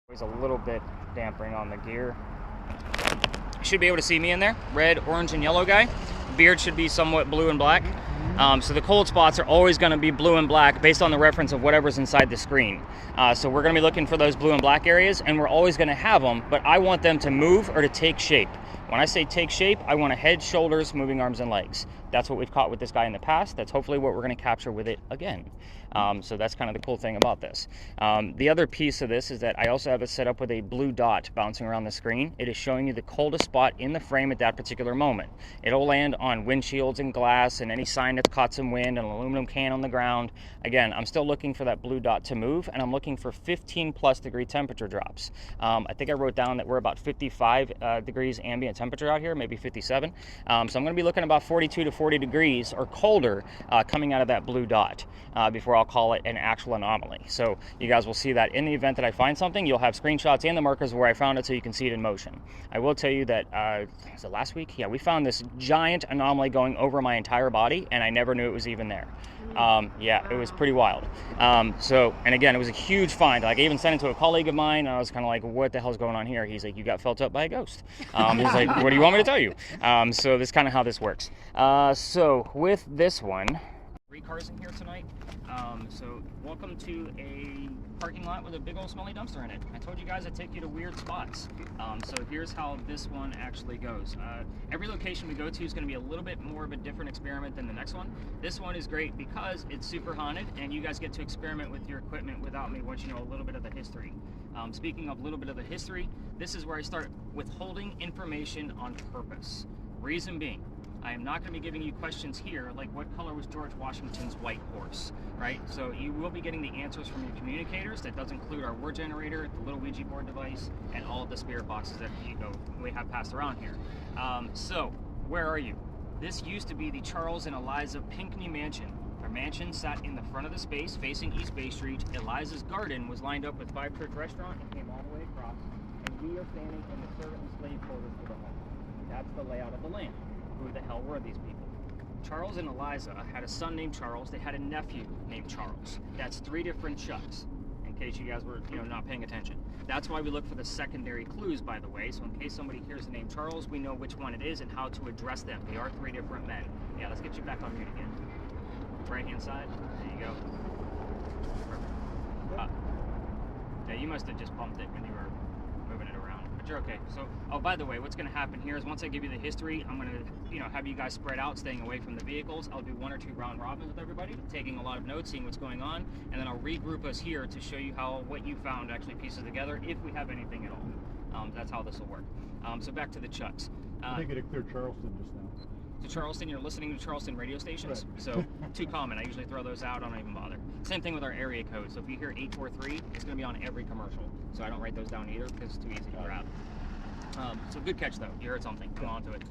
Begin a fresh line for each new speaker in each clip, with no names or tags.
Always a little bit dampering on the gear. You should be able to see me in there. Red, orange, and yellow guy. Beard should be somewhat blue and black. So the cold spots are always going to be blue and black based on the reference of whatever's inside the screen. So we're going to be looking for those blue and black areas, and we're always going to have them, but I want them to move or to take shape. When I say take shape, I want a head, shoulders, moving arms, and legs. That's what we've caught with this guy in the past. That's hopefully what we're going to capture with it again. So that's kind of the cool thing about this. The other piece of this is that I also have it set up with a blue dot bouncing around the screen. It is showing you the coldest spot in the frame at that particular moment. It'll land on windshields and glass and any sign that's caught some wind, an aluminum can on the ground. Again, I'm still looking for that blue dot to move, and I'm looking for 15 plus degree temperature drops. I think I wrote down that we're about 55 degrees ambient temperature out here, maybe 57. So I'm going to be looking about 42 to 40 degrees or colder coming out of that blue dot before I'll call it an actual anomaly. So you guys will see that in the event that I find something, you'll have screenshots and the markers where I found it so you can see it in motion. I will tell you that, was it last week? Yeah, we found this giant anomaly going over my entire body, and I never knew it was even there. Yeah, it was pretty wild. And again, it was a huge find. Like, I even sent it to a colleague of mine, and I was kind of like, what the hell's going on here? He's like, you got felt up by a ghost. He's like, what do you want me to tell you? So this is kind of how this works. So with this one, 3 cars in here tonight. So welcome to a parking lot with a big old smelly dumpster in it. I told you guys I'd take you to weird spots. So here's how this one actually goes. Every location we go to is going to be a little bit more of a different experiment than the next one. This one is great because it's super haunted and you guys get to experiment with your equipment without me once you know a little bit of the history. Speaking of a little bit of the history, this is where I start withholding information on purpose. Reason being, I am not going to be giving you questions here like what color was George Washington's white horse, right? So you will be getting the answers from your communicators. That does include our word generator, the little Ouija board device, and all of the spirit boxes that we have passed around here. So where are you? This used to be the Charles and Eliza Pinckney Mansion. Their mansion sat in the front of the space facing East Bay Street. Eliza's garden was lined up with Five Church Restaurant and came all the way across. And we are standing in the servant and slave quarters for the home. That's the layout of the land. Who the hell were these people? Charles and Eliza had a son named Charles. They had a nephew named Charles. That's 3 different Chucks, in case you guys were, not paying attention. That's why we look for the secondary clues, by the way. So in case somebody hears the name Charles, we know which one it is and how to address them. They are 3 different men. Yeah, let's get you back on mute again. Right hand side. There you go. Perfect. Yeah, you must have just bumped it when you were moving it around. But you're okay. So, oh, by the way, what's going to happen here is once I give you the history, I'm going to, have you guys spread out, staying away from the vehicles. I'll do 1 or 2 round robins with everybody, taking a lot of notes, seeing what's going on, and then I'll regroup us here to show you how what you found actually pieces together, if we have anything at all. That's how this will work. So back to the Chucks.
I think it cleared Charleston just now.
To Charleston, you're listening to Charleston radio stations, right. So too common. I usually throw those out. I don't even bother. Same thing with our area code. So if you hear 843, it's going to be on every commercial. So I don't write those down either because it's too easy to grab. So good catch though. You heard something. Go on to it.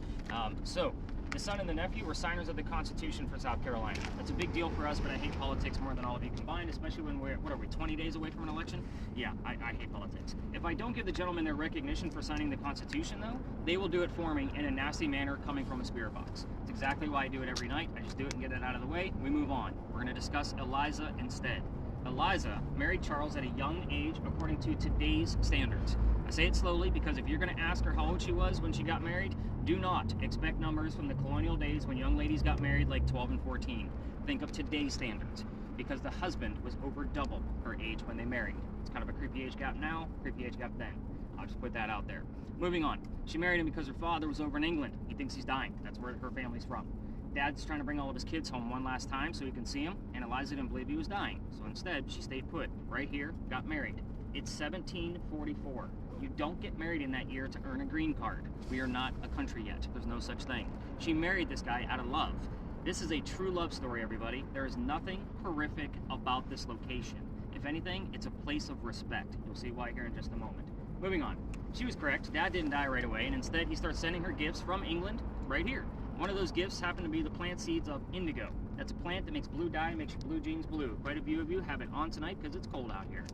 So the son and the nephew were signers of the Constitution for South Carolina. That's a big deal for us, but I hate politics more than all of you combined, especially when we're, 20 days away from an election? Yeah, I hate politics. If I don't give the gentlemen their recognition for signing the Constitution, though, they will do it for me in a nasty manner coming from a spirit box. It's exactly why I do it every night. I just do it and get it out of the way. We move on. We're going to discuss Eliza instead. Eliza married Charles at a young age according to today's standards. I say it slowly because if you're going to ask her how old she was when she got married, do not expect numbers from the colonial days when young ladies got married like 12 and 14. Think of today's standards because the husband was over double her age when they married. It's kind of a creepy age gap now, creepy age gap then. I'll just put that out there. Moving on. She married him because her father was over in England. He thinks he's dying. That's where her family's from. Dad's trying to bring all of his kids home one last time so he can see him, and Eliza didn't believe he was dying. So instead, she stayed put right here, got married. It's 1744. You don't get married in that year to earn a green card. We are not a country yet. There's no such thing. She married this guy out of love. This is a true love story, everybody. There is nothing horrific about this location. If anything, it's a place of respect. You'll see why here in just a moment. Moving on. She was correct. Dad didn't die right away, and instead he starts sending her gifts from England right here. One of those gifts happened to be the plant seeds of indigo. That's a plant that makes blue dye, makes your blue jeans blue. Quite a few of you have it on tonight because it's cold out here.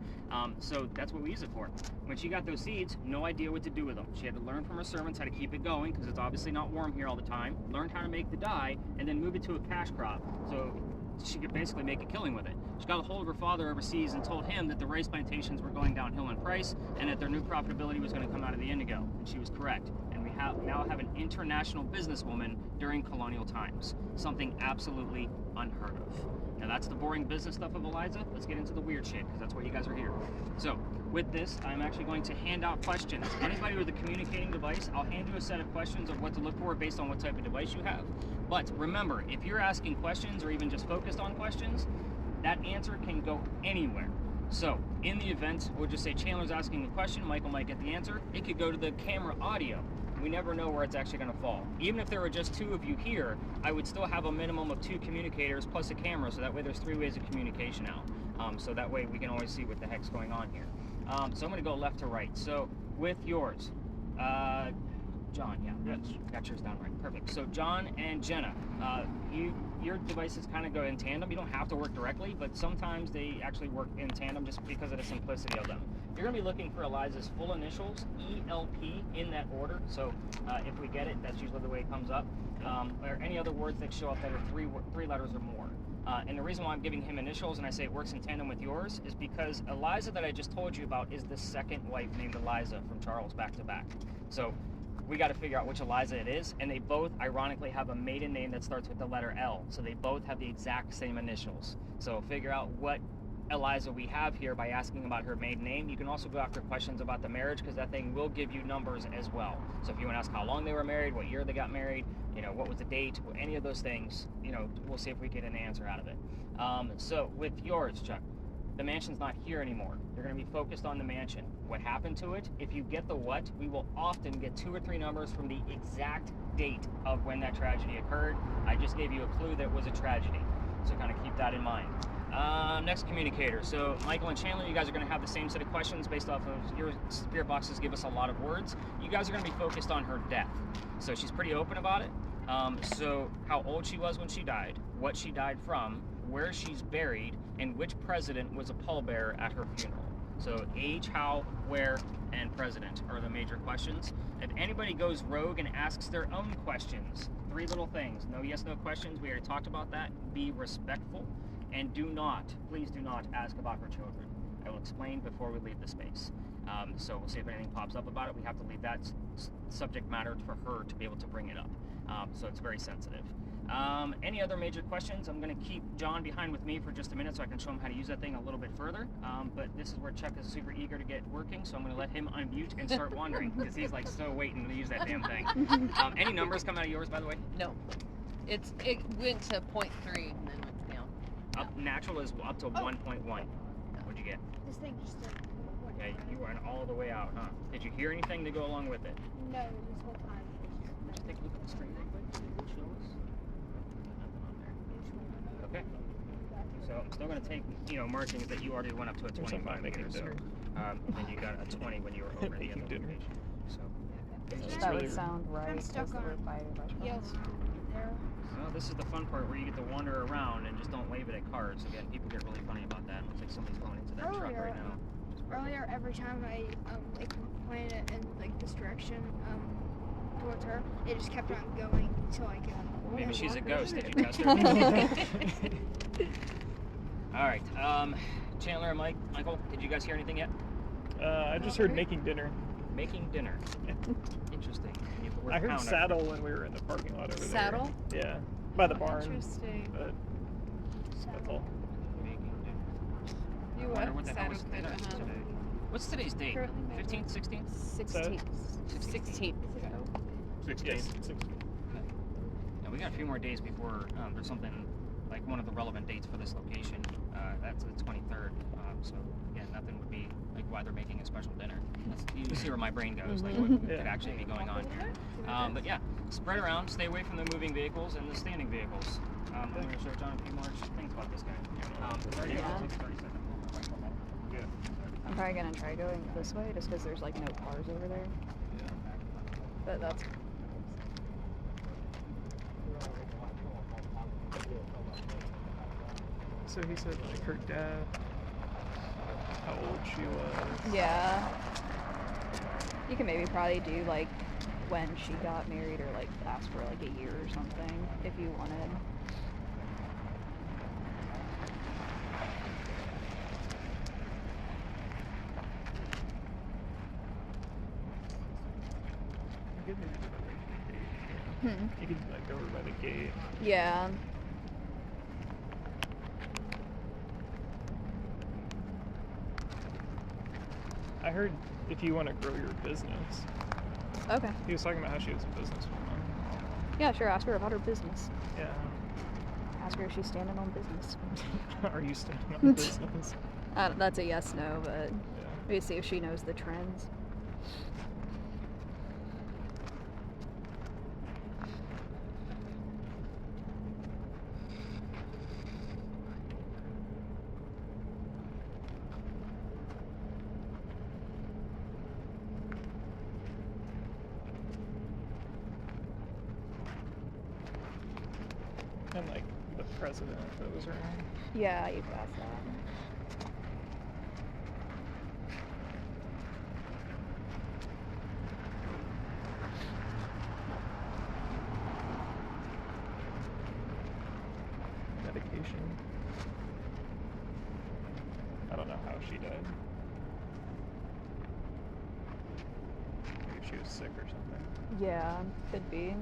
So that's what we use it for. When she got those seeds, no idea what to do with them. She had to learn from her servants how to keep it going because it's obviously not warm here all the time. Learned how to make the dye and then move it to a cash crop. So she could basically make a killing with it. She got a hold of her father overseas and told him that the rice plantations were going downhill in price and that their new profitability was going to come out of the indigo. And she was correct. And we now have an international businesswoman during colonial times. Something absolutely unheard of. Now that's the boring business stuff of Eliza. Let's get into the weird shit, because that's why you guys are here. So, with this, I'm actually going to hand out questions. Anybody with a communicating device, I'll hand you a set of questions of what to look for based on what type of device you have. But remember, if you're asking questions or even just focused on questions, that answer can go anywhere. So, in the event, we'll just say Chandler's asking a question, Michael might get the answer. It could go to the camera audio. We never know where it's actually going to fall. Even if there were just 2 of you here, I would still have a minimum of 2 communicators plus a camera, so that way there's 3 ways of communication out. So that way we can always see what the heck's going on here. So I'm going to go left to right. So with yours, John, yeah,
Yes.
got yours down right. Perfect. So John and Jenna, your devices kind of go in tandem. You don't have to work directly, but sometimes they actually work in tandem just because of the simplicity of them. You're going to be looking for Eliza's full initials, ELP, in that order. So if we get it, that's usually the way it comes up. Or any other words that show up that are 3 letters or more. And the reason why I'm giving him initials and I say it works in tandem with yours is because Eliza that I just told you about is the second wife named Eliza from Charles back to back. So we got to figure out which Eliza it is, and they both ironically have a maiden name that starts with the letter L, so they both have the exact same initials. So figure out what Eliza we have here by asking about her maiden name. You can also go after questions about the marriage, because that thing will give you numbers as well. So if you want to ask how long they were married, what year they got married, you know, what was the date, any of those things, you know, we'll see if we get an answer out of it. So with yours, Chuck, the mansion's not here anymore. You're going to be focused on the mansion. What happened to it? If you get the what, we will often get 2 or 3 numbers from the exact date of when that tragedy occurred. I just gave you a clue that it was a tragedy, so kind of keep that in mind. Next communicator. So Michael and Chandler, you guys are going to have the same set of questions based off of your spirit boxes give us a lot of words. You guys are going to be focused on her death. So she's pretty open about it. So how old she was when she died, what she died from, where she's buried, and which president was a pallbearer at her funeral. So age, how, where, and president are the major questions. If anybody goes rogue and asks their own questions, 3 little things. No yes, no questions. We already talked about that. Be respectful. And do not, please do not ask about her children. I will explain before we leave the space. So we'll see if anything pops up about it. We have to leave that subject matter for her to be able to bring it up. So it's very sensitive. Any other major questions? I'm going to keep John behind with me for just a minute so I can show him how to use that thing a little bit further. But this is where Chuck is super eager to get working, so I'm going to let him unmute and start wandering because he's like so waiting to use that damn thing. Any numbers come out of yours, by the way?
No. It went to 0.3 and then went down.
Up natural is up to 1.1. What'd you get?
This thing just like.
Okay, you went all the way out, huh? Did you hear anything to go along with it?
No, this whole time.
Just take a look at the screen real quick. See what it shows. Nothing on there. Okay. So I'm still going to take, markings that you already went up to a 25
making
here, so,
dinner.
and then you got a 20 when you were over the
Making
other
dinner.
location. So,
That
really
would sound right.
I'm stuck
because
on
we're by the
Yellow
restaurants.
there.
well, this is the fun part where you get to wander around and just don't wave it at cars. Again, people get really funny about that. It looks like somebody's going into that truck
Earlier,
right now.
Earlier, every time I like pointed it in like this direction towards her, it just kept on going until I could.
Maybe she's a ghost. Did you test her? All right. Chandler and Michael, did you guys hear anything yet?
I just heard making dinner.
Making dinner.
Yeah.
Interesting. You have the word
I heard
pound up
saddle when we were in the parking lot over
Saddle?
there. Yeah, by the barn.
Interesting.
But that's all.
there. Making dinner.
You
I wonder
what?
what the hell was
Saddle
dinner
could,
today. What's today's date?
Currently married.
15th, 16th?
16th. 16th.
16.
Yeah, we got a few more days before there's something like one of the relevant dates for this location. That's the 23rd. So again, nothing would be like why they're making a special dinner. You see where my brain goes, like what could actually be going on here. But yeah, spread around, stay away from the moving vehicles and the standing vehicles. I'm going to show John a few more things about this guy. 30
Yeah.
takes 30 seconds.
I'm probably gonna try going this way just because there's like no cars over there. But that's
So he said like her dad, how old she was.
yeah. You can maybe probably do like when she got married or like ask for like a year or something if you wanted.
could maybe do that right at the gate.
Hmm.
You could like go over by the gate.
Yeah.
I heard if you want to grow your business,
Okay.
he was talking about how she was a businesswoman.
Yeah, sure. Ask her about her business.
Yeah.
Ask her if she's standing on business.
Are you standing on business?
That's a yes, no, but
Yeah.
maybe see if she knows the trends.
And like the president that was around.
Yeah, you got that.
Medication. I don't know how she died. Maybe she was sick or something.
Yeah, could be.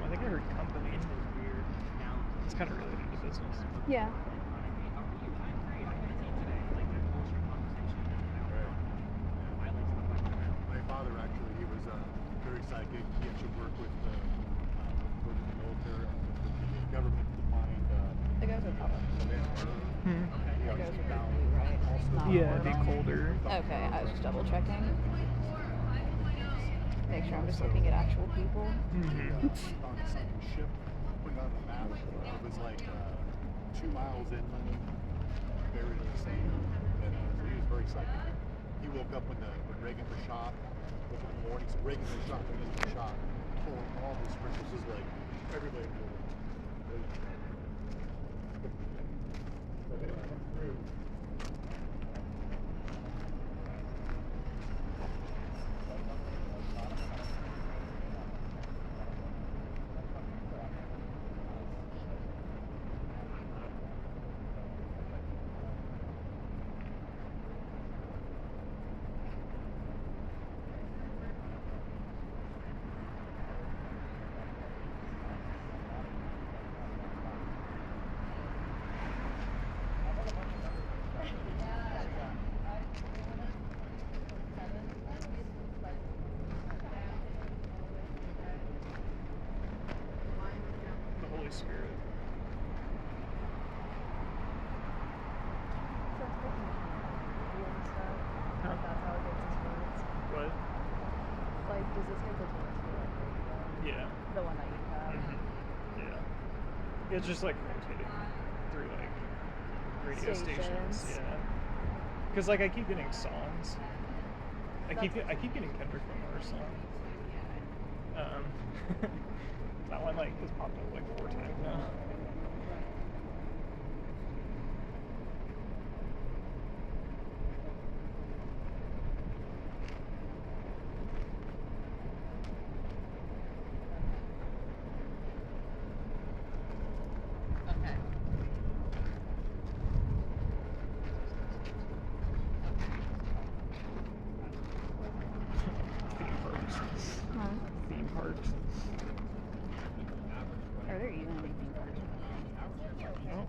I think I heard company. It's kind of related to business.
Yeah.
My father actually, he was very psychic. He actually worked with the military, with the government to find
The guys are probably.
he
The guys
actually
are
found
blue, right?
also
Not
Yeah, it'd be
Orlon.
colder.
Okay, I was just double checking. Make sure I'm just looking at actual people.
Mm-hmm.
on some ship, put it on the map. It was like 2 miles inland, buried in the sand. And so he was very psychic. He woke up when Reagan was shot. Woke up in the morning, so Reagan was shot, Reagan was shot. Told all his friends, just like everybody knew.
The Holy Spirit. Huh? What?
Like, does this get the tourist
Yeah.
The one that you have?
Yeah. It's just like rotating through like radio stations.
Stations.
Yeah. Because like I keep getting songs. I keep getting Kendrick Lamar's song. That one like has popped up like 4 times now.
Okay.
Theme parks.
Huh?
Theme parks.
Are there even any theme parks?
Oh.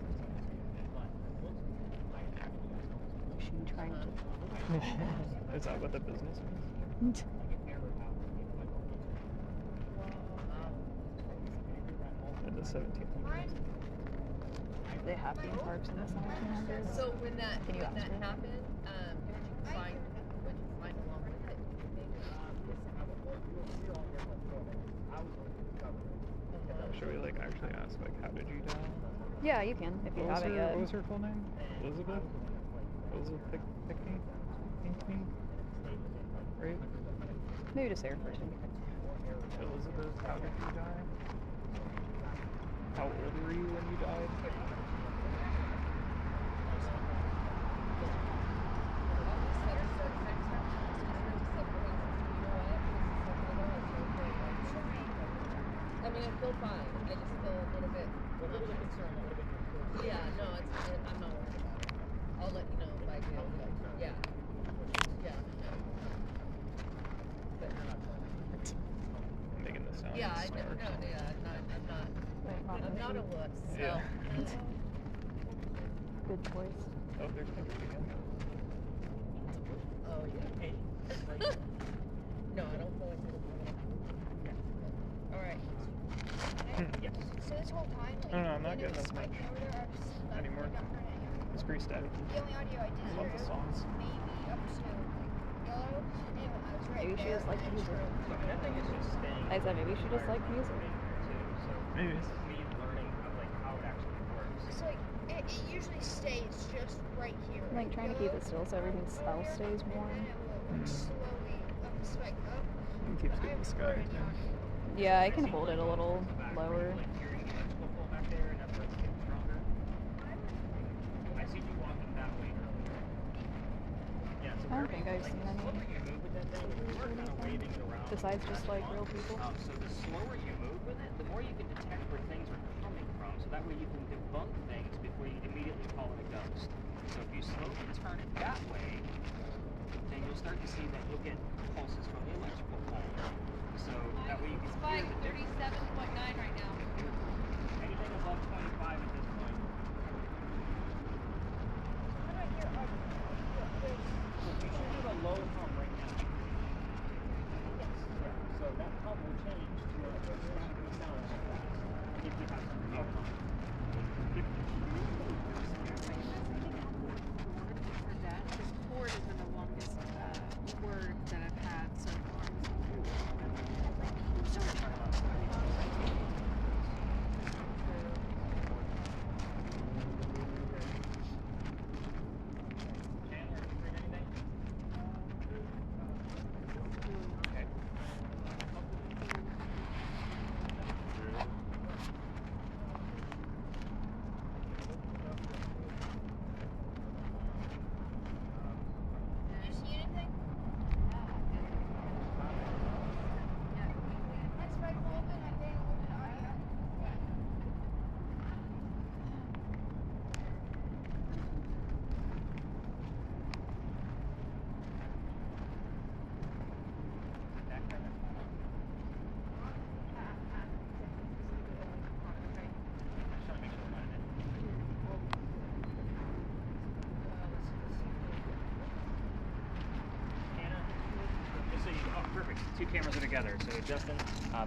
Is she trying to?
Is that what the business is? In the 1700s.
They have theme parks in the 1700s.
So when that
Can you ask her?
happened, did you find along with it?
Should we like actually ask like how did you die?
Yeah, you can if you
What was
haven't
her,
yet.
what was her full name? Elizabeth? Elizabeth Pickney? Right?
Maybe just air person.
Elizabeth, how did you die? How old were you when you died?
I mean, I feel fine. I just feel a little bit. Yeah, no, I'm not worried about it. I'll let you know if I do. Yeah. Yeah. But,
I'm making this sound.
yeah, I
smart.
know. No, yeah, I'm not a wuss. So.
Yeah.
Good choice.
Oh, there's pictures again.
Oh yeah. No, I don't feel like it. All right.
Yes.
So this whole time, like,
No, I'm not
when it
getting
was
as much
spiking over there, I just like,
anymore.
not heard anything.
It's pretty static.
The only audio I did
I love
hear
the songs.
was maybe up to like yellow, and I was right
Maybe she
there.
just likes
and
music.
I
So that thing is just staying.
I said maybe she just liked music.
So
Maybe.
this is me learning of like how it actually works.
It's like it usually stays just right here.
I'm like trying to keep it still so everything else stays warm.
And then it will like, slowly spike up.
It keeps
I
getting the
haven't
sky.
heard any audio.
Yeah, I can hold it a little lower.
Like hearing the electrical pull back there, and that's where it's getting stronger. I see you walking that way earlier. Yeah, so
I don't think I've seen
the slower
any
you move with that thing, you are kind of waving it around.
besides just like real people.
So the slower you move with it, the more you can detect where things are coming from. So that way you can debunk things before you immediately call it a ghost. So if you slowly turn it that way, then you'll start to see that you'll get pulses from the electrical pole. So that way you can hear
Spike
the difference.
37.9 right now.
Anything above 25 at this point.
How do I hear audio?
You should do a low hum right now.
Yes.
Yeah, so that hum will change to a static sound if you have some real hum.
For that, because chord has been the longest word that I've had so far.
Chandler, you heard anything? Okay.
Did you see anything? That's right, open. I think open audio.
Just so you, oh, perfect. Two cameras are together. So Justin,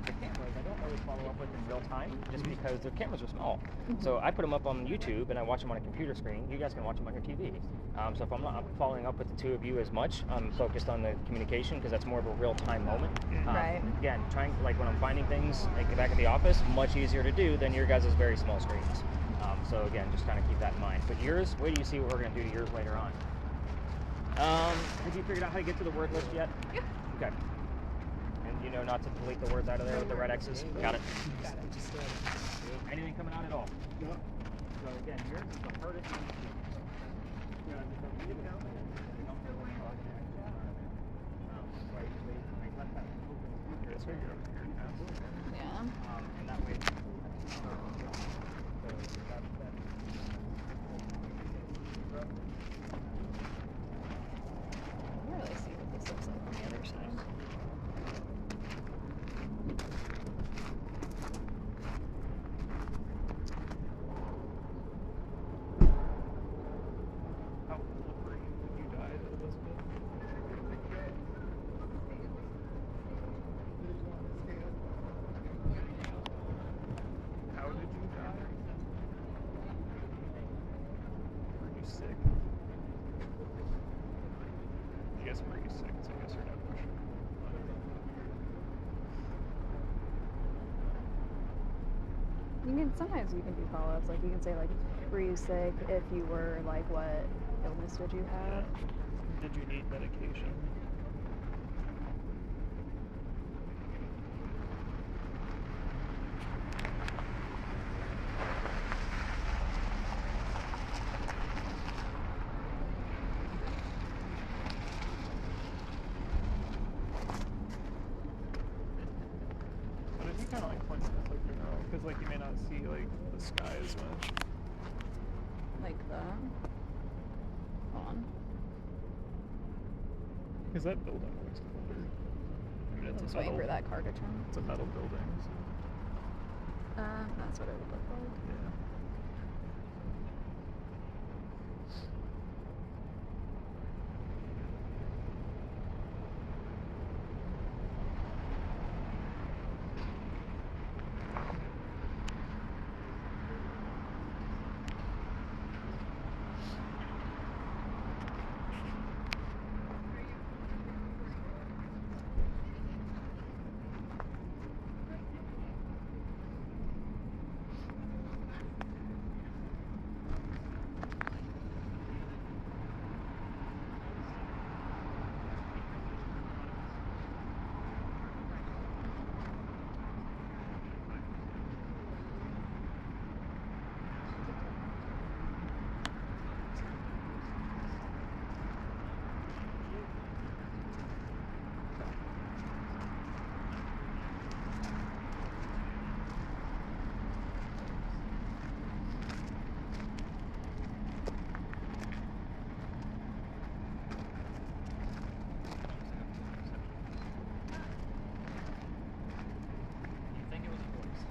the cameras I don't always follow up with in real time, just because the cameras are small. So I put them up on YouTube and I watch them on a computer screen. You guys can watch them on your TV. So if I'm not following up with the two of you as much, I'm focused on the communication because that's more of a real time moment.
Right.
Again, trying like when I'm finding things like back at the office, much easier to do than your guys' very small screens. So again, just kind of keep that in mind. But yours, wait till you see what we're going to do to yours later on. Have you figured out how to get to the word list yet?
Yeah.
Okay. And you know not to delete the words out of there with the red X's? Got it. Anything coming out at all?
No.
So again, yours is the hardest one to do. You know, just leave it out there. You don't feel like talking. So I usually I let that open.
Yes, sir. You're up here.
Yeah.
And that way. So that's that.
I don't really see what this looks like on the other side.
How old were you when you died, Elizabeth? How did you die? Were you sick?
Sometimes you can do follow-ups. Like you can say like, were you sick? If you were, like, what illness did you have?
Did you need medication? But I think kind of like points in like general, because like you may not see like the sky as much.
Like that. Hold on.
Because that building looks older. I mean,
I'm
it's
just
a
waiting for
metal,
that car to turn.
it's a metal building. So,
That's what it would look like.
yeah.
You think it was a voice?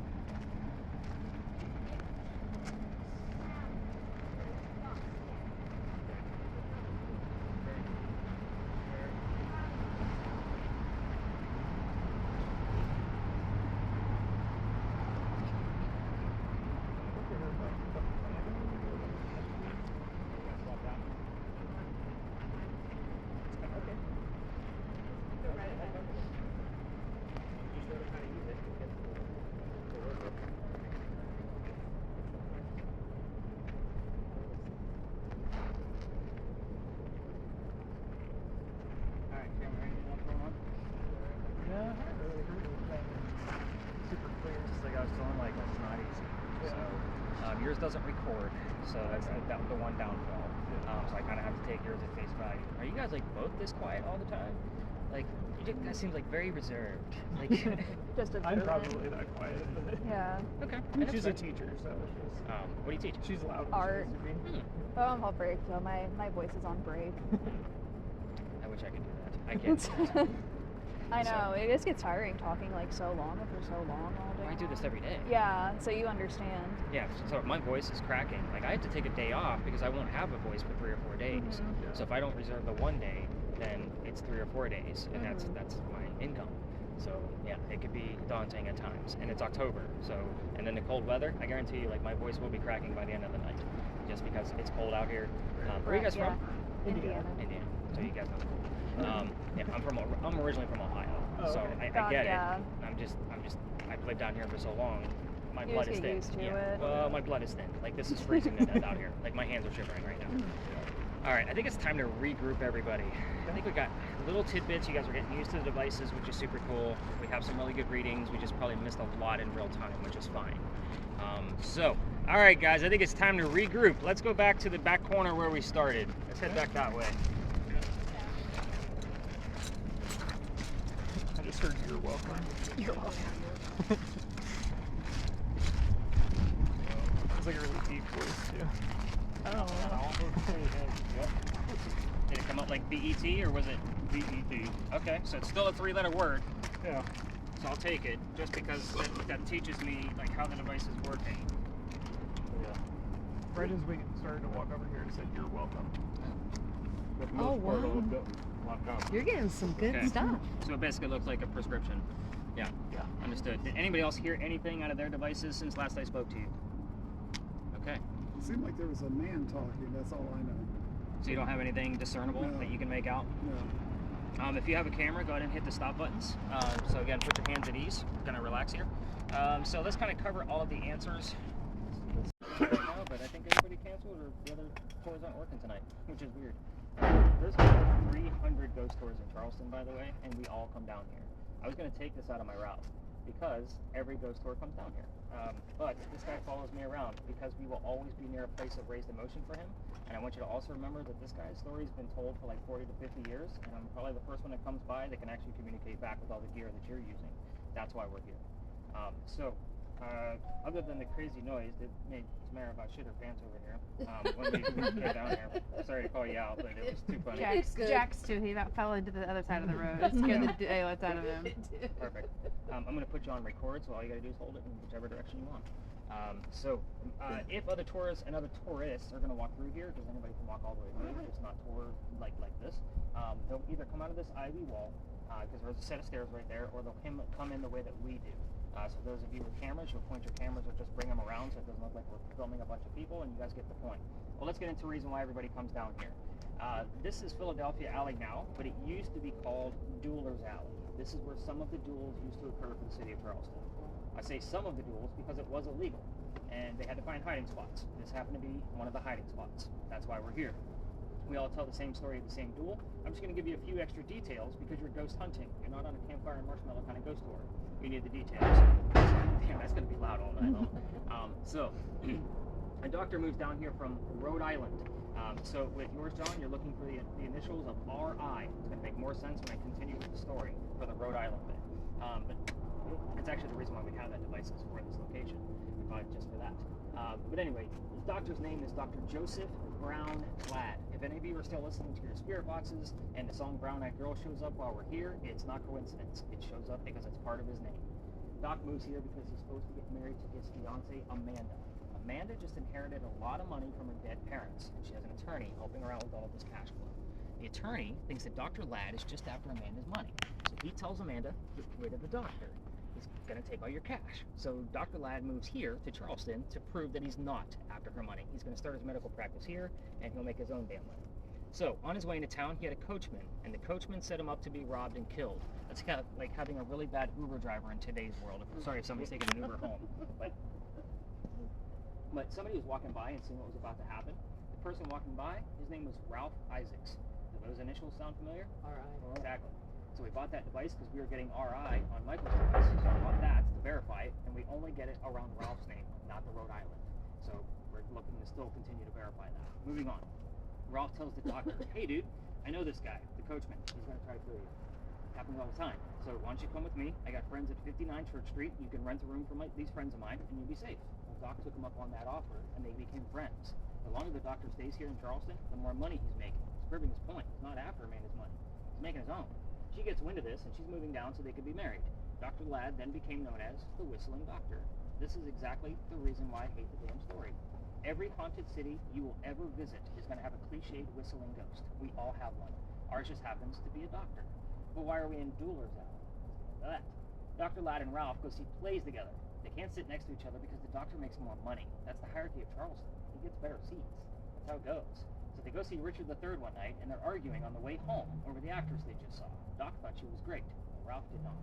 Yeah, I haven't really heard anything super clear.
Just like I was telling, like it's not easy.
Yeah.
So yours doesn't record, so that's the one downfall. So I kind of have to take yours at face value. Are you guys like both this quiet all the time? Like you guys seem like very reserved. Like
Just
I'm
observant.
probably that quiet. But
Yeah.
okay.
she's a teacher, so she's,
What do you teach?
she's loud. when
Art.
She needs to be.
Oh, I'm on break, so my voice is on break.
I wish I could do that. I can't do that.
I know, it just gets tiring talking like so long for so long all day.
I do this every day.
Yeah, so you understand.
Yeah, so my voice is cracking. Like I have to take a day off because I won't have a voice for 3 or 4 days.
Mhm.
So if I don't reserve the one day, then it's 3 or 4 days, and that's
Mhm.
my income. So yeah, it could be daunting at times, and it's October. So and then the cold weather, I guarantee you, like my voice will be cracking by the end of the night, just because it's cold out here. Where are you guys
Yeah.
from?
Indiana.
Indiana. So you guys know the cold. Yeah, I'm originally from Ohio,
Oh,
so
okay.
I get
Yeah.
it. I've lived down here for so long. My
You
blood
just
is
get
thin.
used to
Yeah.
it.
Well, my blood is thin. Like this is freezing to death out here. Like my hands are shivering right now. All right, I think it's time to regroup everybody. I think we got little tidbits. You guys are getting used to the devices, which is super cool. We have some really good readings. We just probably missed a lot in real time, which is fine. All right, guys, I think it's time to regroup. Let's go back to the back corner where we started. Let's head back that way.
I just heard you're welcome.
You're welcome.
It's like a really deep voice too.
Oh.
Did it come up like BET or was it
BET.
Okay, so it's still a 3-letter word.
Yeah.
So I'll take it just because that teaches me like how the device is working.
Yeah.
Right as we started to walk over here, it said you're welcome.
But
Oh,
most part,
wow.
all of them, locked out.
You're getting some good
Okay.
stuff.
So it basically looks like a prescription. Yeah.
Yeah.
Understood. Did anybody else hear anything out of their devices since last I spoke to you? Okay.
It seemed like there was a man talking, that's all I know.
So you don't have anything discernible
No.
that you can make out?
No.
If you have a camera, go ahead and hit the stop buttons. So again, put your hands at ease. We're gonna relax here. So let's kind of cover all of the answers. Right now, but I think everybody canceled, or the other tours aren't working tonight, which is weird. There's over 300 ghost tours in Charleston, by the way, and we all come down here. I was gonna take this out of my route because every ghost tour comes down here. But this guy follows me around because we will always be near a place of raised emotion for him. And I want you to also remember that this guy's story has been told for like 40 to 50 years, and I'm probably the first one that comes by that can actually communicate back with all the gear that you're using. That's why we're here. Other than the crazy noise that made Tamara about shit her pants over here when we came down here. Sorry to call you out, but it was too funny.
Jax too. He about fell into the other side of the road. It scared the daylights out of him.
Perfect. I'm going to put you on record, so all you got to do is hold it in whichever direction you want. If other tourists and other tourists are going to walk through here, because anybody can walk all the way through, it's not tour like this, they'll either come out of this ivy wall, because there's a set of stairs right there, or they'll come in the way that we do. So those of you with cameras, you'll point your cameras or just bring them around so it doesn't look like we're filming a bunch of people, and you guys get the point. Well, let's get into the reason why everybody comes down here. This is Philadelphia Alley now, but it used to be called Duelers Alley. This is where some of the duels used to occur for the city of Charleston. I say some of the duels because it was illegal, and they had to find hiding spots. This happened to be one of the hiding spots. That's why we're here. We all tell the same story of the same duel. I'm just going to give you a few extra details because you're ghost hunting. You're not on a campfire and marshmallow kind of ghost tour. You need the details. Damn, that's going to be loud all night long. A doctor moves down here from Rhode Island. So with yours, John, you're looking for the initials of RI. It's going to make more sense when I continue with the story for the Rhode Island bit. But it's actually the reason why we have that device is for this location. We bought it just for that. But anyway, the doctor's name is Dr. Joseph Brown Ladd. If any of you are still listening to your spirit boxes and the song Brown Eyed Girl shows up while we're here, it's not coincidence. It shows up because it's part of his name. Doc moves here because he's supposed to get married to his fiancée, Amanda. Amanda just inherited a lot of money from her dead parents, and she has an attorney helping her out with all of this cash flow. The attorney thinks that Dr. Ladd is just after Amanda's money, so he tells Amanda, get rid of the doctor. He's going to take all your cash. So Dr. Ladd moves here to Charleston to prove that he's not after her money. He's going to start his medical practice here, and he'll make his own damn money. So on his way into town, he had a coachman, and the coachman set him up to be robbed and killed. That's kind of like having a really bad Uber driver in today's world. Sorry if somebody's taking an Uber home, but somebody was walking by and seeing what was about to happen. The person walking by, his name was Ralph Isaacs. Do those initials sound familiar?
Alright.
Exactly. So we bought that device because we were getting RI on Michael's device. So we bought that to verify it, and we only get it around Ralph's name, not the Rhode Island. So we're looking to still continue to verify that. Moving on. Ralph tells the doctor, hey dude, I know this guy, the coachman. He's going to try to kill you. Happens all the time. So why don't you come with me? I got friends at 59 Church Street. You can rent a room from these friends of mine, and you'll be safe. Well, Doc took him up on that offer, and they became friends. The longer the doctor stays here in Charleston, the more money he's making. He's proving his point. He's not after Amanda's money. He's making his own. She gets wind of this, and she's moving down so they could be married. Dr. Ladd then became known as the Whistling Doctor. This is exactly the reason why I hate the damn story. Every haunted city you will ever visit is going to have a cliched whistling ghost. We all have one. Ours just happens to be a doctor. But why are we in Duelers Alley? Dr. Ladd and Ralph go see plays together. They can't sit next to each other because the doctor makes more money. That's the hierarchy of Charleston. He gets better seats. That's how it goes. So they go see Richard III one night, and they're arguing on the way home over the actress they just saw. Doc thought she was great, but Ralph did not.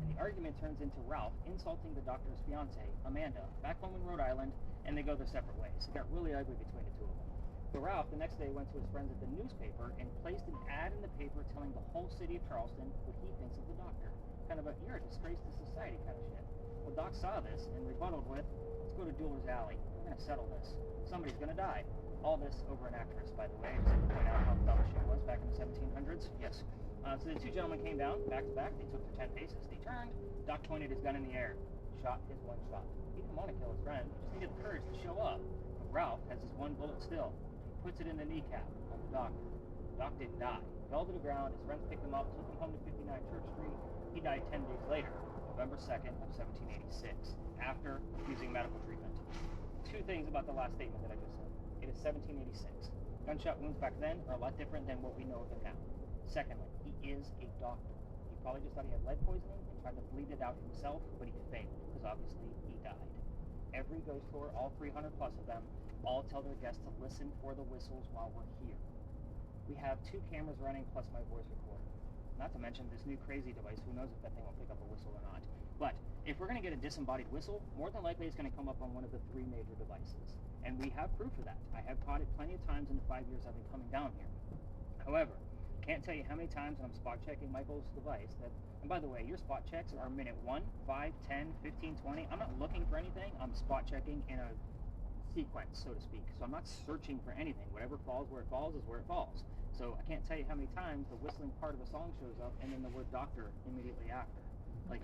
And the argument turns into Ralph insulting the doctor's fiancée, Amanda, back home in Rhode Island, and they go their separate ways. It got really ugly between the two of them. But Ralph, the next day, went to his friends at the newspaper and placed an ad in the paper telling the whole city of Charleston what he thinks of the doctor. Kind of a, you're a disgrace to society kind of shit. Well, Doc saw this and rebutted with, let's go to Duelers Alley. We're going to settle this. Somebody's going to die. All this over an actress, by the way, just to point out how dumb she was back in the 1700s. Yes. So the two gentlemen came down, back to back. They took their 10 paces. They turned. Doc pointed his gun in the air. Shot his one shot. He didn't want to kill his friend. He just needed the courage to show up. But Ralph has his one bullet still. He puts it in the kneecap of the doctor. Doc didn't die. He fell to the ground. His friends picked him up, took him home to 59 Church Street. He died 10 days later, November 2nd of 1786, after refusing medical treatment. Two things about the last statement that I just said. It is 1786. Gunshot wounds back then are a lot different than what we know of him now. Secondly, he is a doctor. He probably just thought he had lead poisoning and tried to bleed it out himself, but he failed, because obviously he died. Every ghost tour, all 300 plus of them, all tell their guests to listen for the whistles while we're here. We have 2 cameras running plus my voice recorder. Not to mention this new crazy device, who knows if that thing will pick up a whistle or not. But if we're going to get a disembodied whistle, more than likely it's going to come up on one of the 3 major devices. And we have proof of that. I have caught it plenty of times in the 5 years I've been coming down here. However, can't tell you how many times when I'm spot checking Michael's device that, and by the way, your spot checks are minute 1, 5, 10, 15, 20. I'm not looking for anything. I'm spot checking in a sequence, so to speak. So I'm not searching for anything. Whatever falls where it falls is where it falls. So I can't tell you how many times the whistling part of the song shows up and then the word doctor immediately after. Like,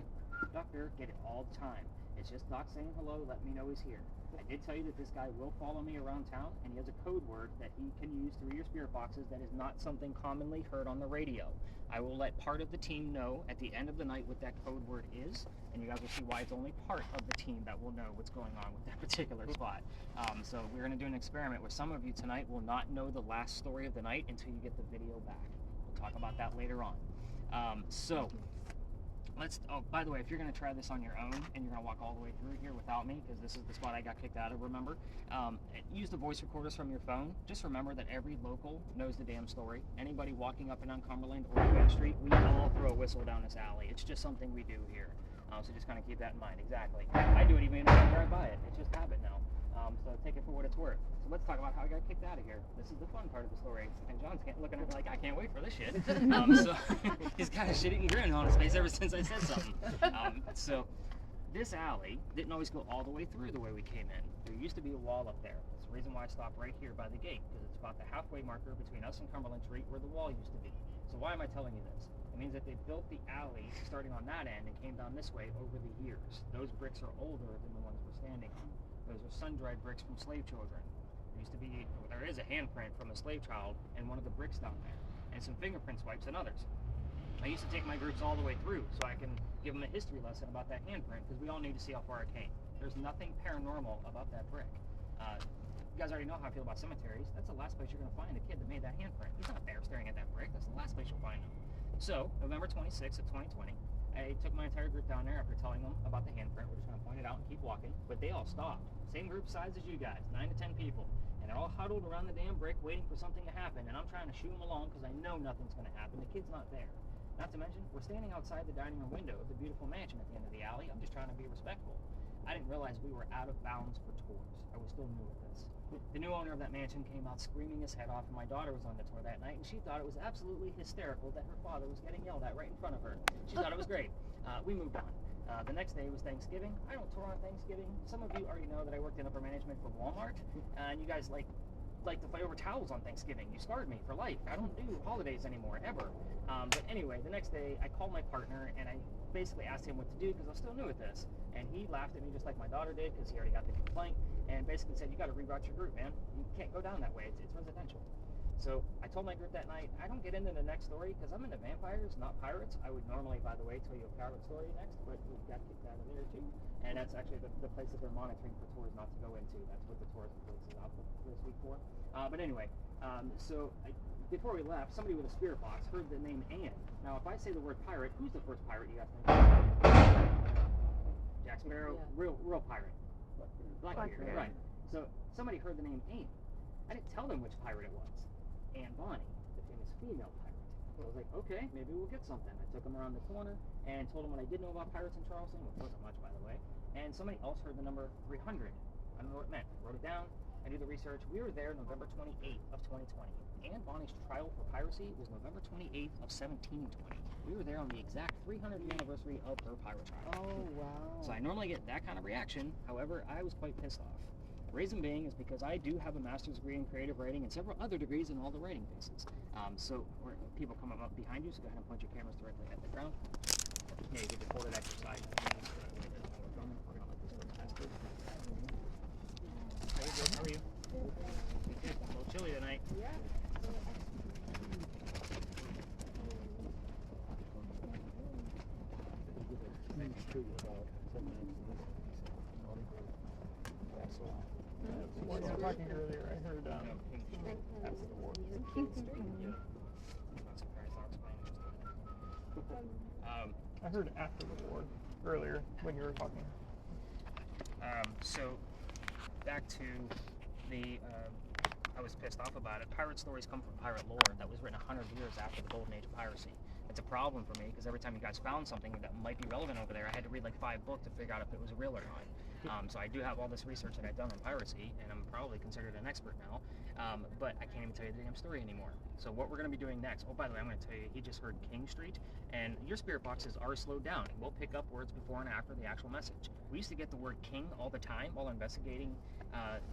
doctor, get it all the time. It's just Doc saying hello, let me know he's here. I did tell you that this guy will follow me around town, and he has a code word that he can use through your spirit boxes that is not something commonly heard on the radio. I will let part of the team know at the end of the night what that code word is, and you guys will see why it's only part of the team that will know what's going on with that particular spot. So we're going to do an experiment where some of you tonight will not know the last story of the night until you get the video back. We'll talk about that later on. Oh, by the way, if you're going to try this on your own and you're going to walk all the way through here without me, because this is the spot I got kicked out of, remember, use the voice recorders from your phone. Just remember that every local knows the damn story. Anybody walking up and down Cumberland or Main Street, we all throw a whistle down this alley. It's just something we do here. So just kind of keep that in mind. Exactly. I do it even if I drive by it. It's just habit now. So take it for what it's worth. So let's talk about how I got kicked out of here. This is the fun part of the story. And John's looking at me like, I can't wait for this shit. So he's got a shit-eating grin on his face ever since I said something. So this alley didn't always go all the way through the way we came in. There used to be a wall up there. That's the reason why I stopped right here by the gate, because it's about the halfway marker between us and Cumberland Street where the wall used to be. So why am I telling you this? It means that they built the alley starting on that end and came down this way over the years. Those bricks are older than the ones we're standing on. Those are sun-dried bricks from slave children. There is a handprint from a slave child in one of the bricks down there, and some fingerprint swipes in others. I used to take my groups all the way through so I can give them a history lesson about that handprint, because we all need to see how far it came. There's nothing paranormal about that brick. You guys already know how I feel about cemeteries. That's the last place you're going to find the kid that made that handprint. He's not there staring at that brick. That's the last place you'll find him. So, November 26th of 2020, I took my entire group down there after telling them about the handprint. We're just going to point it out and keep walking. But they all stopped. Same group size as you guys, 9 to 10 people. And they're all huddled around the damn brick waiting for something to happen. And I'm trying to shoo them along because I know nothing's going to happen. The kid's not there. Not to mention, we're standing outside the dining room window of the beautiful mansion at the end of the alley. I'm just trying to be respectful. I didn't realize we were out of bounds for tours. I was still new at this. The new owner of that mansion came out screaming his head off, and my daughter was on the tour that night, and she thought it was absolutely hysterical that her father was getting yelled at right in front of her. She thought it was great. We moved on. The next day was Thanksgiving. I don't tour on Thanksgiving. Some of you already know that I worked in upper management for Walmart, and you guys like to fight over towels on Thanksgiving. You scarred me for life. I don't do holidays anymore, ever. But anyway, the next day, I called my partner, and I basically asked him what to do because I was still new at this. And he laughed at me just like my daughter did, because he already got the complaint, and basically said, you got to reroute your group, man. You can't go down that way. It's residential. So I told my group that night, I don't get into the next story because I'm into vampires, not pirates. I would normally, by the way, tell you a pirate story next, but we got kicked out of there too. And that's actually the place that they're monitoring for tours not to go into. That's what the tourism place is out for this week for. But anyway, before we left, somebody with a spirit box heard the name Anne. Now, if I say the word pirate, who's the first pirate you guys think? Jack Sparrow, yeah. real pirate. Blackbeard, right. So somebody heard the name Anne. I didn't tell them which pirate it was. Anne Bonny, the famous female pirate. So I was like, okay, maybe we'll get something. I took them around the corner and told them what I did know about pirates in Charleston, which wasn't much, by the way. And somebody else heard the number 300. I don't know what it meant. Wrote it down. I did the research. We were there November 28th of 2020. Anne Bonny's trial for piracy was November 28th of 1720. We were there on the exact 300th anniversary of her pirate trial.
Oh, wow.
So I normally get that kind of reaction. However, I was quite pissed off. Reason being is because I do have a master's degree in creative writing and several other degrees in all the writing bases. So people come up behind you, so go ahead and point your cameras directly at the ground. Yeah, you get the quarter exercise. How are you? Good. A little chilly tonight.
Yeah.
When you were talking earlier, I heard
That's the word.
King Street.
Yeah. I'm not surprised. I'll explain in just a minute.
I heard after the war earlier when you were talking.
So back to the I was pissed off about it. Pirate stories come from pirate lore that was written 100 years after the golden age of piracy. It's a problem for me because every time you guys found something that might be relevant over there, I had to read like 5 books to figure out if it was real or not. So I do have all this research that I've done on piracy, and I'm probably considered an expert now, but I can't even tell you the damn story anymore. So what we're going to be doing next, oh, by the way, I'm going to tell you, he just heard King Street, and your spirit boxes are slowed down. We'll pick up words before and after the actual message. We used to get the word king all the time while investigating